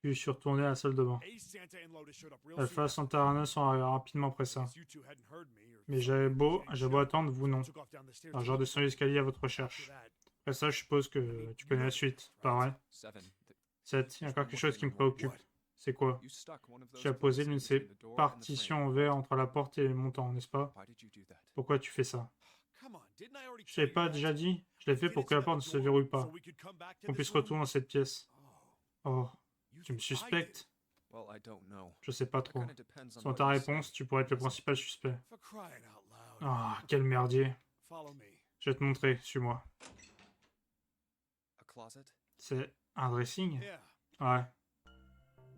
Puis je suis retourné à la salle de bain. Ace, Santa, and Lotus showed up real Alpha, soon. Santa Arana sont arrivés rapidement après ça. Because you two hadn't heard me or Mais something, j'ai beau attendre, vous non. took off down the stairs Alors to j'ai look redescendu l'escalier à votre after recherche. that. Après ça, je suppose que tu connais la suite, pas vrai? 7. 7. Il y a encore quelque chose qui me préoccupe. C'est quoi? You stuck one of those Tu as posé plates l'une de ces between the door and the partitions frame. en verre entre la porte et le montant, n'est-ce pas? Why did you do that? Pourquoi tu fais ça? Come on, didn't I already Je t'avais tell you pas that? déjà dit? Je l'ai fait Get pour que la inside porte ne the se door verrouille pas. so we could come back to Qu'on this puisse room. retourner dans cette pièce. Oh, Oh, you tu me think I did? suspectes? Well, I don't know. Je sais pas That trop. kinda depends on Selon what ta you say. réponse, tu pourrais être le principal suspect. For crying out loud. Ah, quel merdier. Follow me. Je vais te montrer, suis-moi. A closet? C'est un dressing? Yeah, Ouais,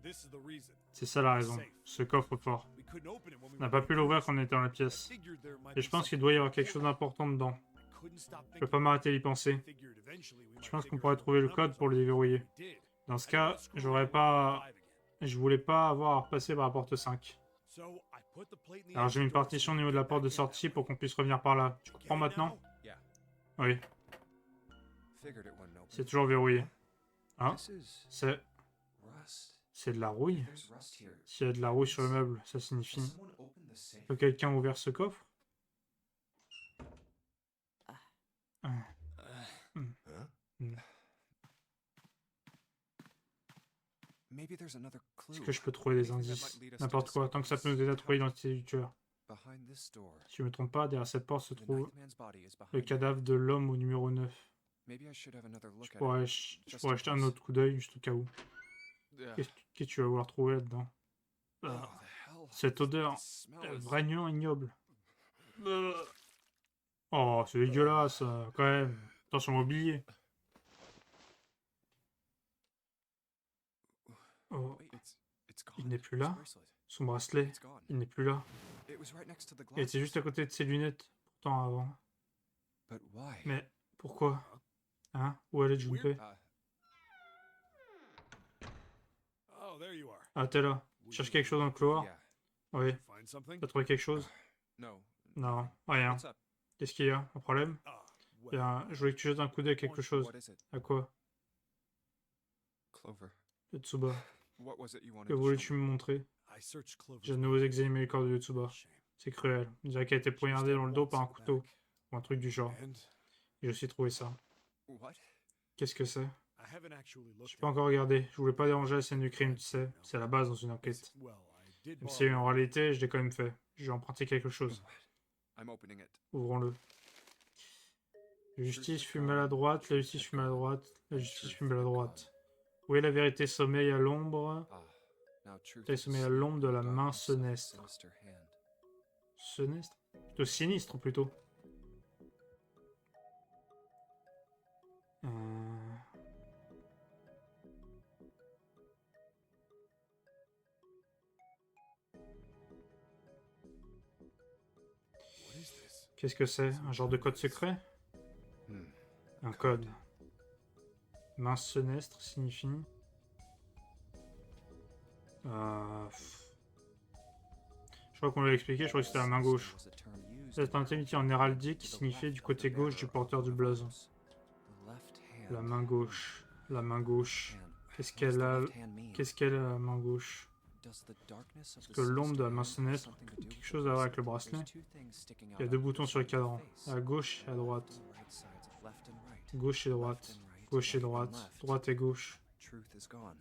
this is the reason. c'est ça la raison. Ce coffre-fort. We couldn't open it when we On n'a were pas going pu through l'ouvrir this. quand on était dans la I pièce. figured there might Et be je pense qu'il something doit y avoir more quelque chose d'important dedans. I couldn't stop Je peux thinking pas m'arrêter d'y about it. penser. I figured eventually we Je might pense qu'on figure pourrait out trouver le what code numbers pour le are. déverrouiller. We did. Dans ce I didn't cas, want to screw j'aurais around with pas... number 5 again. Je voulais pas avoir à repasser par la porte 5. So I put the plate in the Alors j'ai mis une exit door partition so au we niveau could de la get porte de back in that sortie way. pour qu'on puisse revenir par là. Tu Get comprends it maintenant? now? Yeah. Oui, Figured it wouldn't open. c'est toujours verrouillé. Hein? This is rust. C'est de la rouille? There's rust here. S'il y a de la rouille sur le meuble, ça signifie... Has someone opened the safe? Que quelqu'un a ouvert ce coffre? Ah. Maybe there's another clue. Est-ce que je peux trouver des Anything that indices? might lead us to N'importe quoi, tant que ça peut nous aider à trouver l'identité du tueur. Behind this door. Si je me trompe pas, derrière cette porte se The trouve ninth man's body is le behind it. cadavre de l'homme au numéro 9. Maybe I should have another look Je at pourrais, it. je pourrais jeter un autre coup d'œil juste au cas où. Ugh. Qu'est-ce que tu vas vouloir trouver là-dedans? Oh, Ah, the hell. cette odeur, This smell is- vraiment ignoble. Oh, c'est dégueulasse, quand même. Attention au mobilier. Oh, Wait, it's il gone. n'est plus His là. bracelet. Son bracelet, It's gone. il n'est plus là. It was right next to the Il était juste à glasses. côté de ses lunettes, pourtant avant. But why? Mais pourquoi? Hein? Où allait Junpei? Oh, there you are. Ah, t'es là. Cherche quelque chose dans le couloir. Yeah. Oui. Find something? T'as trouvé quelque chose? No. Non, rien. What's up? Qu'est-ce qu'il y a? Un problème? Ah, well, Bien, je voulais que tu jettes un coup d'œil à quelque chose. What is it? À quoi? Clover. Yotsuba. What was it you wanted Que to show voulais-tu me? me montrer? I searched Clover's J'ai de nouveau examiné le corps de Yotsuba. Shame. C'est cruel. On dirait qu'elle a été poignardée dans le dos par un couteau. Ou un truc du genre. And Et j'ai aussi trouvé ça. What? Qu'est-ce que c'est? I haven't actually J'ai looked pas at encore regardé. Je voulais pas déranger la scène du crime, tu sais. C'est la base dans une enquête. it. Well, I did Même si borrow en réalité, je l'ai quand même fait. J'ai emprunté quelque chose. I'm opening it. Ouvrons-le. La justice fut maladroite, la justice fut maladroite, la justice fut maladroite. Où est la vérité sommeille à l'ombre? Ah. Now truth Elle is sommeille à l'ombre de la main darkness of a senestre. sinister hand. Senestre? Plutôt sinistre, plutôt. What is this? Qu'est-ce que c'est? Un genre de code secret? Hmm. Un code. Main senestre signifie... Je crois qu'on l'a expliqué, je crois que c'était la main gauche. Was a term used C'est un terme en héraldique qui signifiait du côté gauche du porteur du blason. The left hand. La main gauche. La main gauche. Hand. Qu'est-ce What does qu'elle the a? left hand mean? Qu'est-ce qu'elle a, la main gauche? Does the darkness of Est-ce the que l'ombre de la sinister main hand have senestre something a to do quelque with chose the à voir avec le bracelet? bracelet? There's two things sticking out Il y a on deux either boutons sur le side of the cadran, face. à gauche et à droite. The right sides of left and right. Gauche et droite. Gauche et droite. Droite et gauche. Truth is gone.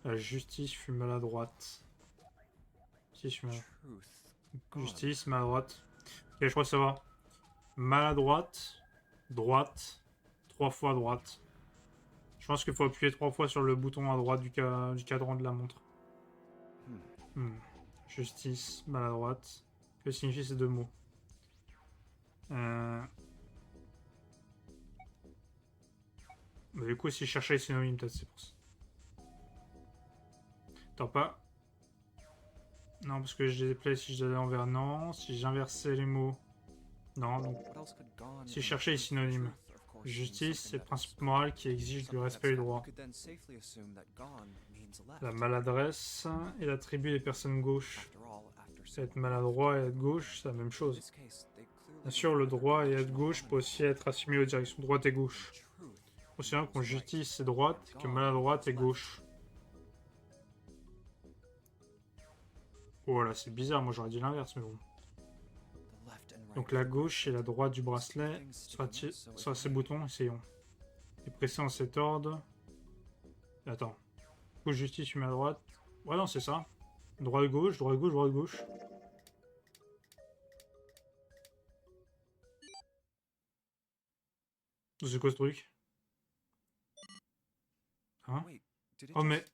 La justice fut maladroite. Justice fut maladroite. Truth gone. Justice, maladroite. Ok, je crois que ça va. Maladroite, droite, 3 fois droite. Je pense qu'il faut appuyer 3 fois sur le bouton à droite du cadran de la montre. Justice, maladroite. Que signifient ces deux mots? Mais du coup, si je cherchais les synonymes, peut-être c'est pour ça. Attends, pas. Non, parce que je les déplace si je les allais envers, non. Si j'inversais les mots, non. Donc, What else could gone si in je cherchais les truth? synonymes. Truth, of course, means Justice, something c'est le that principe is moral qui exige something le respect that's du left. droit. You could then safely assume that gone means left. La maladresse est l'attribut des personnes gauches. After all, after Être so maladroit et être gauche, c'est la même in chose. this case, they clearly Bien sûr, le have droit et either être gauche gone peut aussi être assimilé aux directions droite et gauche. truth. Considérons qu'en justice c'est droite, que maladroite est gauche. Oh là, c'est bizarre, moi j'aurais dit l'inverse, mais bon. The left and right. Donc la gauche et la droite du bracelet, sur ces boutons, essayons. Et pressé en cet ordre. Et attends. Gauche, justice, tu mets à droite. Ouais, non, c'est ça. Droite, gauche, droite, gauche, droite, gauche. C'est quoi ce truc? Hein? Wait, did it Oh mais... just-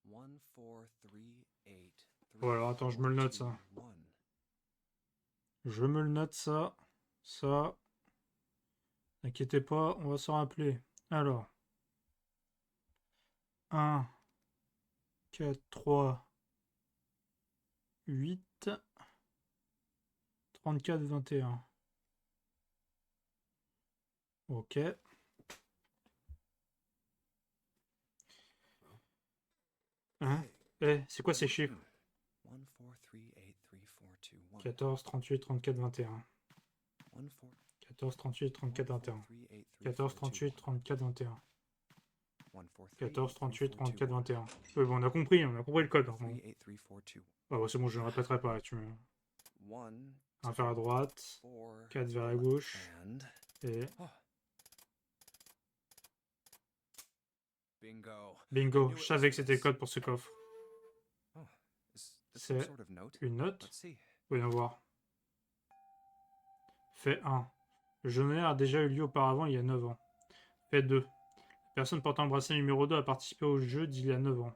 1, 4, 3, 8, Oh, alors, attends, je me le note, ça. 2, 1. Je me le note ça. Ça. N'inquiétez pas, on va s'en rappeler. Alors. 1, 4, 3, 8, 34, 21. Ok. Hein? Eh, c'est quoi ces chiffres? 1, 4, 3, 8, 3, 4, 2, 1. 14, 38, 34, 21. 1, 4, 14, 38, 34, 21. 14, 38, 34, 21. 14, 38, 34, 21. Oui, bon, on a compris le code. Hein. 3, 8, 3, 4, 2. Ah bah, c'est bon, je ne répéterai pas. Tu me... 1, 1 vers la droite, 4, 4 vers la gauche, and et oh. Bingo. bingo, je savais que c'était le code pour ce coffre. Oh, is this some C'est sort of note? une note. Let's see. Voyons voir. Fait 1. Le jeu a déjà eu lieu auparavant il y a 9 ans. Fait 2. La personne portant le bracelet numéro 2 a participé au jeu d'il y a 9 ans.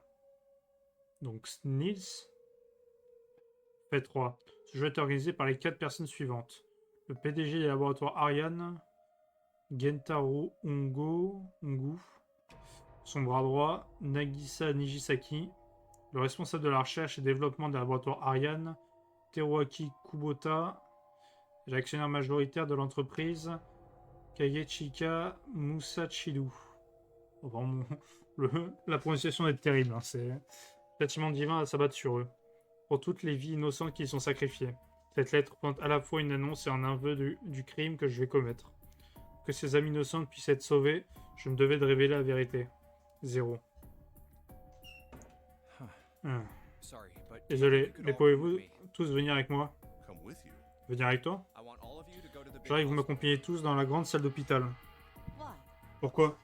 Donc Nils. Fait 3. Ce jeu est organisé par les 4 personnes suivantes. Le PDG des laboratoires Ariane, Gentaro Ongu, son bras droit, Nagisa Nijisaki, le responsable de la recherche et développement des laboratoires Ariane, Teruaki Kubota, l'actionnaire majoritaire de l'entreprise, Kagechika Musachidu. Oh, vraiment, la prononciation est terrible. Hein, c'est châtiment divin à s'abattre sur eux. Pour toutes les vies innocentes qui y sont sacrifiées. Cette lettre pointe à la fois une annonce et un aveu du crime que je vais commettre. Que ces âmes innocentes puissent être sauvées, je me devais de révéler la vérité. 0. Sorry, but Désolé, you could mais all pouvez-vous come with me. tous venir avec moi? Come with you. Venir avec toi? I want all of you to go to the big J'arrive, vous hospital. m'accompagnez tous dans la grande salle d'hôpital. Why? Pourquoi?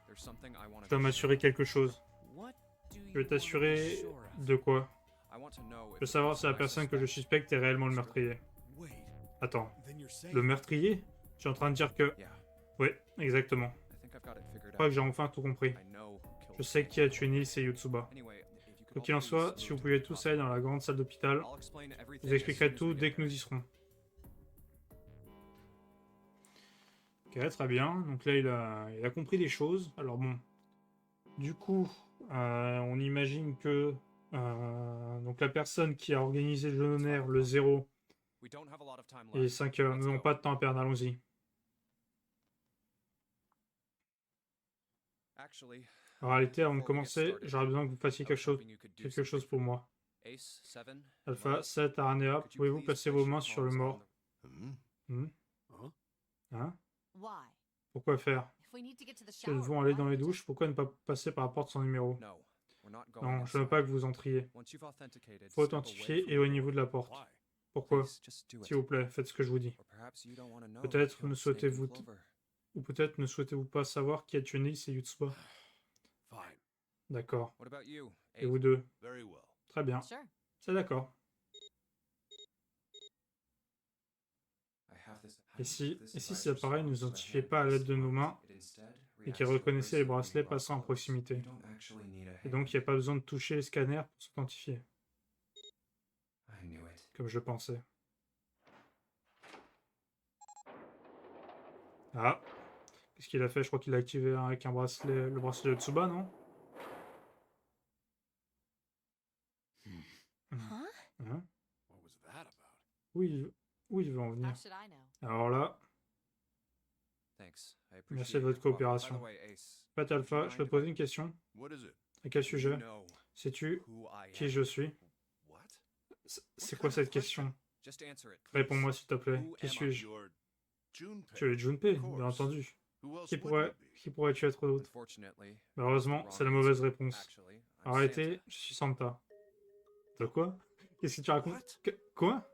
There's something I want Je to dois be m'assurer sure. quelque chose. What do Je you veux want to be t'assurer sure of? de quoi? I want to know Je if veux savoir the si la person I personne que je suspecte est réellement le meurtrier. Wait, Attends, then you're saying le meurtrier? Tu es en train de dire que... Yeah, Oui, exactement. I think I've got it figured Je crois out. que j'ai enfin tout compris. I know who killed Je sais qui a tué Nils et Yotsuba. Anyway, if you could Quoi all qu'il en please soit, move si to vous the pouviez big tous aller dans la grande salle d'hôpital, I'll explain je everything vous expliquerai as soon as tout we dès get que nous there. y serons. Ok, très bien. Donc là, il a compris des choses. Alors bon, du coup, on imagine que donc la personne qui a organisé le l'honneur, le 0 We don't have a lot of time et left. 5 heures, Let's nous n'avons go. pas de temps à perdre, allons-y. Actually, En réalité, avant de before we get commencer, started, j'aurais besoin que vous fassiez I was quelque hoping you could do chose something pour for me. moi. Ace, 7, and Alpha, Lois, 7, Aranea, could you pouvez-vous please placer place vos your mains sur le palms mort? on Hmm? Huh? Hein? Why? Pourquoi faire? If we need to get to the Si nous shower, devons aller why dans don't les we douches, just- pourquoi ne pas passer par la porte sans numéro? the... No, we're not going Non, je ne veux inside. pas que vous entriez. Once you've authenticated, Faut step away authentifier from et the au niveau door. de la porte. Why? Pourquoi? Please, just do it. S'il vous plaît, faites ce que je vous dis. Or perhaps you don't want to know Peut-être who ne killed Snake and souhaitez-vous Clover. Ou peut-être ne souhaitez-vous pas savoir qui a tué Nils et Yotsuba? Fine. D'accord. What about you? Et vous deux? Very well. Très bien. Sure. C'est d'accord. I have this- Et si this cet device appareil ne nous responds to identifiait my pas à hand l'aide de nos response. mains It instead et reacts qui to reconnaissait les bracelet bracelets when you passant à are close. proximité? You don't actually need a Et donc, il n'y a pas besoin de toucher les scanners pour s'authentifier, hand. I knew it. comme je pensais. Ah. Qu'est-ce qu'il a fait? Je crois qu'il a activé avec un bracelet, le bracelet de Tsuba, non? Huh? Hein? What was that about? Où il veut en How venir? should I know? Alors là, Thanks. I merci appreciate de votre your help. By coopération. the way, Ace, Pat would you Alpha, je mind peux if te poser I- une question? What is it? À quel Do you sujet? know Sais-tu who I qui am? je suis? What? C'est quoi cette question? Just answer it, please. Réponds-moi s'il te plaît. Who Qui am I? suis-je? You're Junpei. Tu es Junpei, Of bien course. entendu. Who else Qui would you be? pourrais-tu être d'autre? Unfortunately, Malheureusement, that's the c'est la wrong mauvaise answer. réponse. Actually, I'm En réalité, Santa. je suis Santa. De quoi? Qu'est-ce que tu racontes? What? Quoi?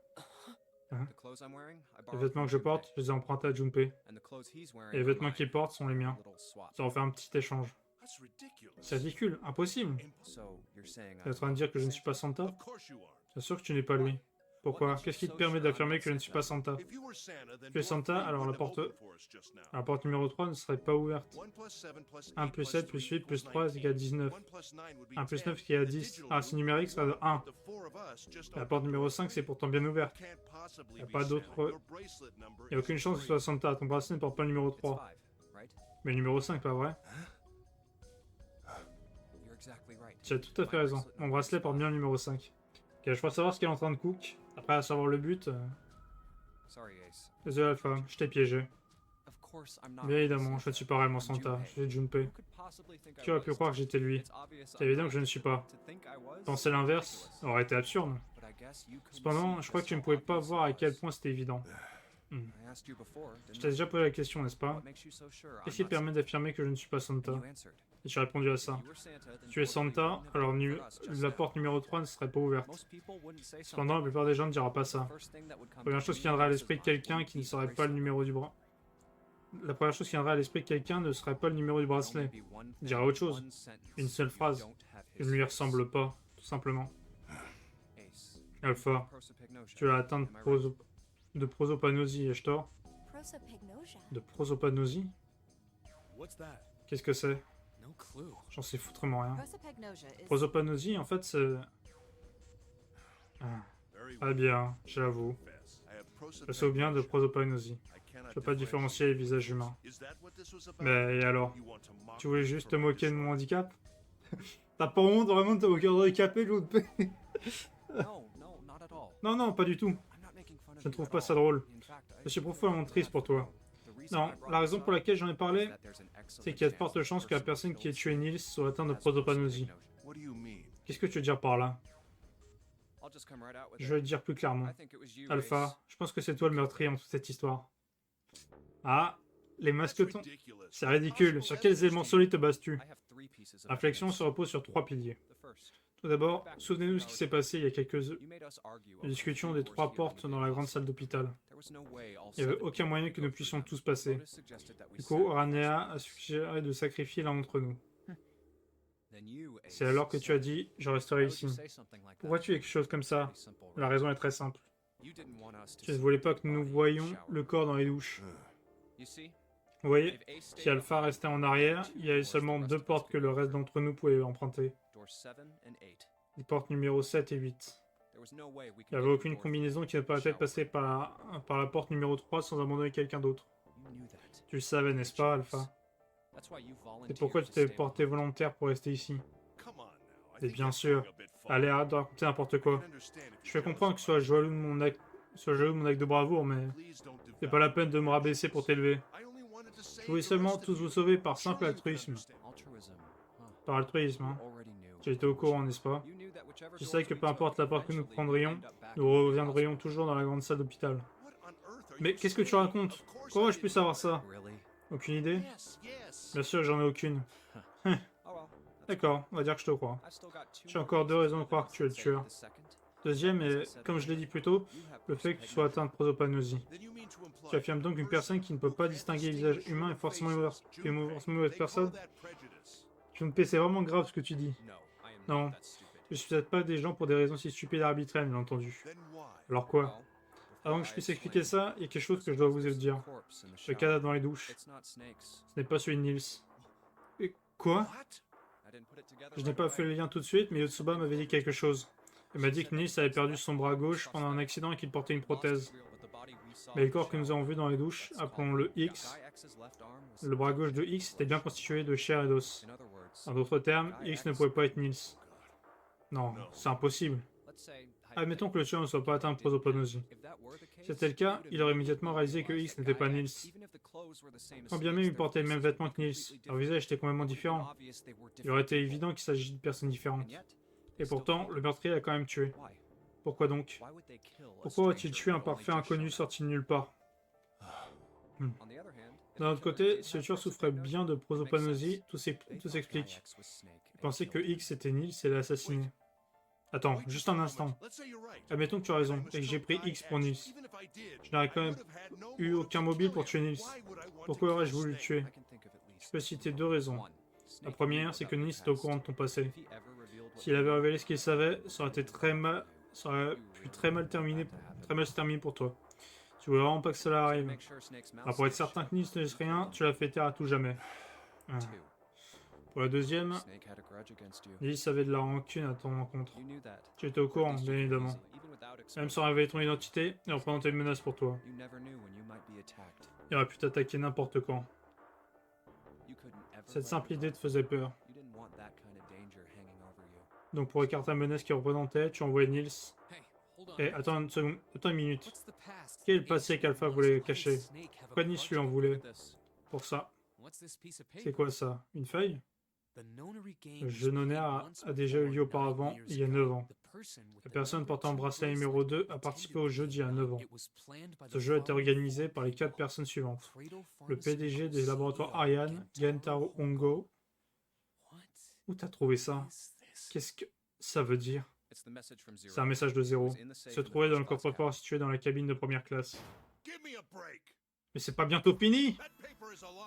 The clothes I'm wearing, I Les borrowed vêtements from que je Junpei. porte, je les ai empruntés à Junpei. And the clothes he's wearing Et les are vêtements mine. qu'il porte sont les miens. Little swap. Ça va faire un petit échange. That's ridiculous. C'est ridicule, impossible. So, you're saying Tu es en train de dire que je ne suis pas Santa? Of course you are. Bien sûr que tu n'es pas lui. Pourquoi? Qu'est-ce qui te permet d'affirmer que je ne suis pas Santa? If you were Santa, then Tu es door Santa, 3 alors la wouldn't have porte... opened for us just now. La porte numéro 3 ne serait pas ouverte. 1 plus 7 plus 1 8 plus 7 plus 8 plus 3 19. égale 19. 1 plus 9 would be 1 plus 10. 9 qui est à The 10. digital Ah, c'est room numérique, ça would de 1. the four of us just La opened porte the numéro door. 5, c'est pourtant bien ouverte. Can't possibly Y a be pas Santa. d'autre- Your bracelet number Il n'y a aucune is chance que ce three. soit Santa. Ton bracelet ne porte pas le numéro It's 3. 5, right? Mais le numéro 5, pas vrai? You're exactly right. Tu as tout à fait raison. Mon bracelet porte bien le numéro 5. Ok, je crois savoir ce qu'elle est en train de cook. Après, à savoir le but... Sorry, Ace. Désolé Alpha, je t'ai piégé. Of course, I'm not Bien really évidemment, je ne suis pas réellement I'm Santa. Junpei. Je suis Junpei. Who could possibly think I Qui aurait pu was? croire que j'étais lui? It's obvious C'est I'm évident not. que je ne suis pas. To think I was Penser l'inverse ridiculous. aurait été absurde. But I guess you couldn't Cependant, see je crois que just tu ne how pouvais pas obvious voir à it quel was. point c'était évident. I asked you before, Je didn't t'ai I? déjà posé la question, n'est-ce pas? What makes you so sure I'm Qu'est-ce qui not te permet d'affirmer que je ne suis pas Santa? Santa? You answered. Et tu as répondu à If ça. you were Santa, then Si tu es door three Santa, wouldn't have alors opened for us just la now. porte numéro 3 ne serait pas ouverte. Most people wouldn't say Cependant, la something. plupart des gens ne dira pas ça. The first thing that would come Première to chose qui me viendrait à is l'esprit de one quelqu'un qui ne piece saurait pas le bracelet. numéro du bras. La première chose qui viendrait à l'esprit de quelqu'un ne serait pas le numéro du bracelet. Only be one Il dirait thing, autre chose. one sentence. Une seule You phrase. don't have Il ne lui his ressemble pas, tout simplement. Ace. Alpha, Prosopagnosia. tu as atteint Am I right? de prosopagnosie, ai-je tort? Prosopagnosia. De prosopagnosie? What's that? Qu'est-ce que c'est? No clue. J'en sais foutrement rien. Prosopagnosia is Prosopagnosie, en fait, c'est... Ah, Very ah well. bien, j'avoue. Confess. I have Je sais bien de prosopagnosie. I cannot Je peux pas différencier les visages humains. Is that what this was about? Mais et alors? You want to mock Tu voulais me juste te for my moquer de mon disorder? handicap? T'as pas honte vraiment de te moquer de handicapé, l'autre? No, no, not at all. Non, non, pas du tout. I'm not making fun of Je ne you trouve at pas ça all. drôle. In fact, I Je suis feel profondément bad triste pour for toi. you. The Non, la raison pour laquelle j'en ai parlé, c'est qu'il y a de fortes chances que la personne qui ait tué Nils soit atteinte de prosopagnosie. What do you mean? Qu'est-ce que tu veux dire par là? Je vais le dire plus clairement. Alpha, je pense que c'est toi le meurtrier en toute cette histoire. Ah, les masquetons. Ridiculous. C'est ridicule. Sur quels éléments solides te bases-tu? La réflexion se repose sur 3 piliers. Tout d'abord, souvenez-nous ce qui s'est passé il y a quelques heures. Nous discutions des 3 portes dans la grande salle d'hôpital. Il n'y avait aucun moyen que nous puissions tous passer. Du coup, Ranea a suggéré de sacrifier l'un d'entre nous. C'est alors que tu as dit « Je resterai ici ». Pourquoi tu es quelque chose comme ça? La raison est très simple. Tu ne voulais pas que nous voyions le corps dans les douches. Vous voyez, si Alpha restait en arrière, il y avait seulement 2 portes que le reste d'entre nous pouvait emprunter. Les portes numéro 7 et 8. Il n'y avait aucune combinaison qui ne pourrait être passée par la porte numéro 3 sans abandonner quelqu'un d'autre. Tu le savais, n'est-ce pas, Alpha? C'est pourquoi tu t'es porté volontaire pour rester ici. Come on now. Et bien sûr. Allez, arrête de raconter n'importe quoi. Je fais comprendre que tu sois jaloux de mon acte de bravoure, mais c'est pas la peine de me rabaisser pour t'élever. Je voulais seulement tous vous sauver par simple altruisme. Par altruisme, hein. Tu étais au courant, n'est-ce pas? Je sais que peu importe la porte que nous prendrions, nous reviendrions toujours dans la grande salle d'hôpital. Mais qu'est-ce que tu racontes? Comment je peux savoir ça? Aucune idée? Bien sûr, j'en ai aucune. D'accord, on va dire que je te crois. J'ai encore 2 raisons de croire que tu es le tueur. Deuxième est, comme je l'ai dit plus tôt, le fait que tu sois atteint de prosopagnosie. Tu affirmes donc qu'une personne qui ne peut pas distinguer le visage humain est forcément une mauvaise personne? Junpei, c'est vraiment grave ce que tu dis. Non, je ne suis peut-être pas des gens pour des raisons si stupides et arbitraires, bien entendu. Alors quoi? Avant que je puisse expliquer ça, il y a quelque chose que je dois vous dire. Le cadavre dans les douches. Ce n'est pas celui de Nils. Et quoi? Je n'ai pas fait le lien tout de suite, mais Yotsuba m'avait dit quelque chose. Elle m'a dit que Nils avait perdu son bras gauche pendant un accident et qu'il portait une prothèse. Mais le corps que nous avons vu dans les douches, appelons-le X, le bras gauche de X était bien constitué de chair et d'os. En d'autres termes, X ne pouvait pas être Nils. Non, c'est impossible. Admettons que le tueur ne soit pas atteint de prosopagnosie. Si c'était le cas, il aurait immédiatement réalisé que X n'était pas Nils. Quand bien même il portait les mêmes vêtements que Nils, leur visage était complètement différent. Il aurait été évident qu'il s'agit de personnes différentes. Et pourtant, le meurtrier l'a quand même tué. Pourquoi donc? Pourquoi a-t-il tué un parfait inconnu sorti de nulle part? D'un autre côté, si le tueur souffrait bien de prosopagnosie, tout s'explique. Il pensait que X était Nils et l'a assassiné. Attends, juste un instant. Admettons que tu as raison, et que j'ai pris X pour Nils. Je n'aurais quand même eu aucun mobile pour tuer Nils. Pourquoi aurais-je voulu le tuer? Je peux citer 2 raisons. La première, c'est que Nils était au courant de ton passé. S'il avait révélé ce qu'il savait, ça aurait pu très mal se terminer pour toi. Tu voulais vraiment pas que cela arrive. Alors pour être certain que Nils ne laisse rien, tu l'as fait taire à tout jamais. Pour la deuxième, Nils avait de la rancune à ton encontre. Tu étais au courant, bien évidemment. Même sans révéler ton identité et représenter une menace pour toi. Il aurait pu t'attaquer n'importe quand. Cette simple idée te faisait peur. Donc pour écarter la menace qu'il représentait, tu envoyais Nils. Eh, attends une seconde, attends une minute. Quel est le passé qu'Alpha voulait cacher? Pourquoi Nils lui en voulait? Pour ça. C'est quoi ça? Une feuille? Le jeu nonaire a déjà eu lieu auparavant, il y a 9 ans. La personne portant le bracelet numéro 2 a participé au jeu d'il y a 9 ans. Ce jeu a été organisé par les 4 personnes suivantes. Le PDG des laboratoires Ariane, Gentaro Hongo. Où t'as trouvé ça? Qu'est-ce que ça veut dire? C'est un message de Zéro. Se trouvait dans le coffre-fort situé dans la cabine de première classe. Mais c'est pas bientôt fini?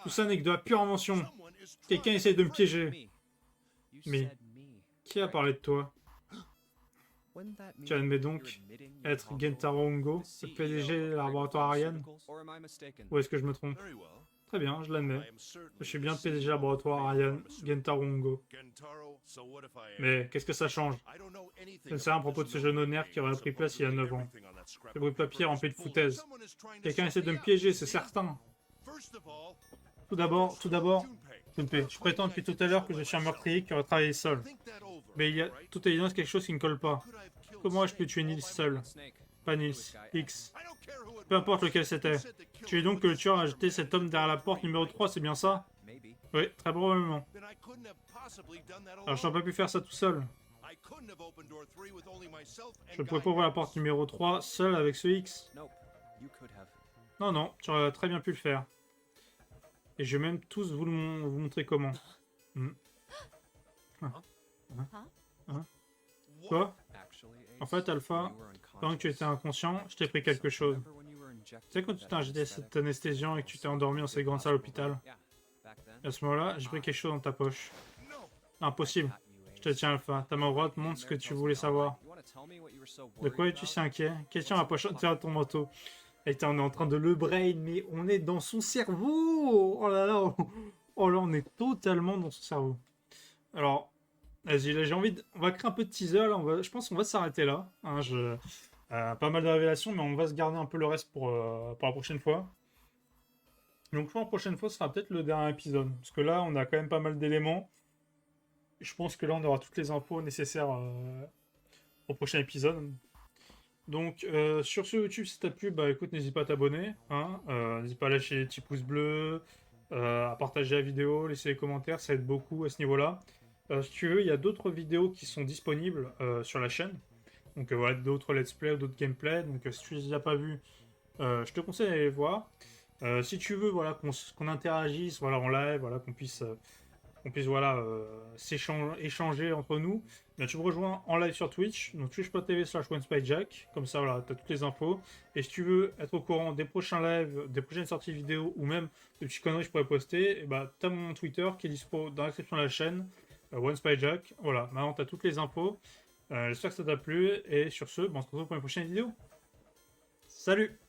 Tout ça n'est que de la pure invention. Quelqu'un essaie de me piéger. Mais qui a parlé de toi? Tu admets donc être Gentaro Hongo, le PDG des laboratoires Ariane? Ou est-ce que je me trompe? Très bien, je l'admets. Je suis bien le PDG laboratoire Ariane, Gentaro Hongo. Mais qu'est-ce que ça change? Je ne sais rien à propos de ce jeune honneur qui aurait pris place il y a 9 ans. Le bruit de papier rempli de foutaises. Quelqu'un essaie de me piéger, c'est certain. Tout d'abord, Junpei, je prétends depuis tout à l'heure que je suis un meurtrier qui aurait travaillé seul. Mais il y a toute évidence quelque chose qui ne colle pas. Comment ai-je pu tuer Nils seul? pas Nils. X. I don't care who it Peu importe lequel was. c'était. You said the killer Tu dis donc que le tueur a jeté cet homme derrière la porte numéro 3, c'est bien ça? Maybe. Oui, très probablement. Then I couldn't have possibly done that Alors je n'aurais alone. pas pu faire ça tout seul. I couldn't have opened door 3 with only myself Je and ne pouvais Guy pas ouvrir la Harris. porte numéro 3 seul avec ce X. Nope. You could have. Non, non, tu aurais très bien pu le faire. Et je vais même tous vous vous montrer comment. Quoi? Actually, En fait, Alpha, pendant que tu étais inconscient, je t'ai pris quelque chose. Tu sais quand tu t'es injecté cet anesthésiant et que tu t'es endormi dans cette grande salle à l'hôpital? À ce moment-là, j'ai pris quelque chose dans ta poche. Impossible. Je te tiens, Alpha. Ta main droite montre ce que tu voulais savoir. De quoi es-tu si inquiet? Question à la poche de ton manteau. Et on est en train de le brain, mais on est dans son cerveau. Oh là là, oh là, on est totalement dans son cerveau. Alors, vas-y, là j'ai envie de... On va créer un peu de teaser, là. Je pense qu'on va s'arrêter là. Hein, pas mal de révélations, mais on va se garder un peu le reste pour la prochaine fois. Donc pour la prochaine fois, ce sera peut-être le dernier épisode. Parce que là, on a quand même pas mal d'éléments. Je pense que là, on aura toutes les infos nécessaires au prochain épisode. Donc, sur ce YouTube, si t'as plu, bah écoute, n'hésite pas à t'abonner. Hein, n'hésite pas à lâcher les petits pouces bleus, à partager la vidéo, laisser les commentaires, ça aide beaucoup à ce niveau-là. Si tu veux, il y a d'autres vidéos qui sont disponibles sur la chaîne. Donc voilà, d'autres let's play ou d'autres gameplay. Donc si tu les as pas vus, je te conseille d'aller les voir. Si tu veux, voilà, qu'on interagisse, voilà, en live, voilà, qu'on puisse voilà, échanger entre nous, bien, tu me rejoins en live sur Twitch, donc twitch.tv/OneSpyJack, comme ça voilà, tu as toutes les infos. Et si tu veux être au courant des prochains lives, des prochaines sorties vidéo ou même des petites conneries que je pourrais poster, et bah, tu as mon Twitter qui est dispo dans la description de la chaîne, OneSpyJack. Voilà, maintenant tu as toutes les infos. J'espère que ça t'a plu et sur ce, on se retrouve pour une prochaine vidéo. Salut!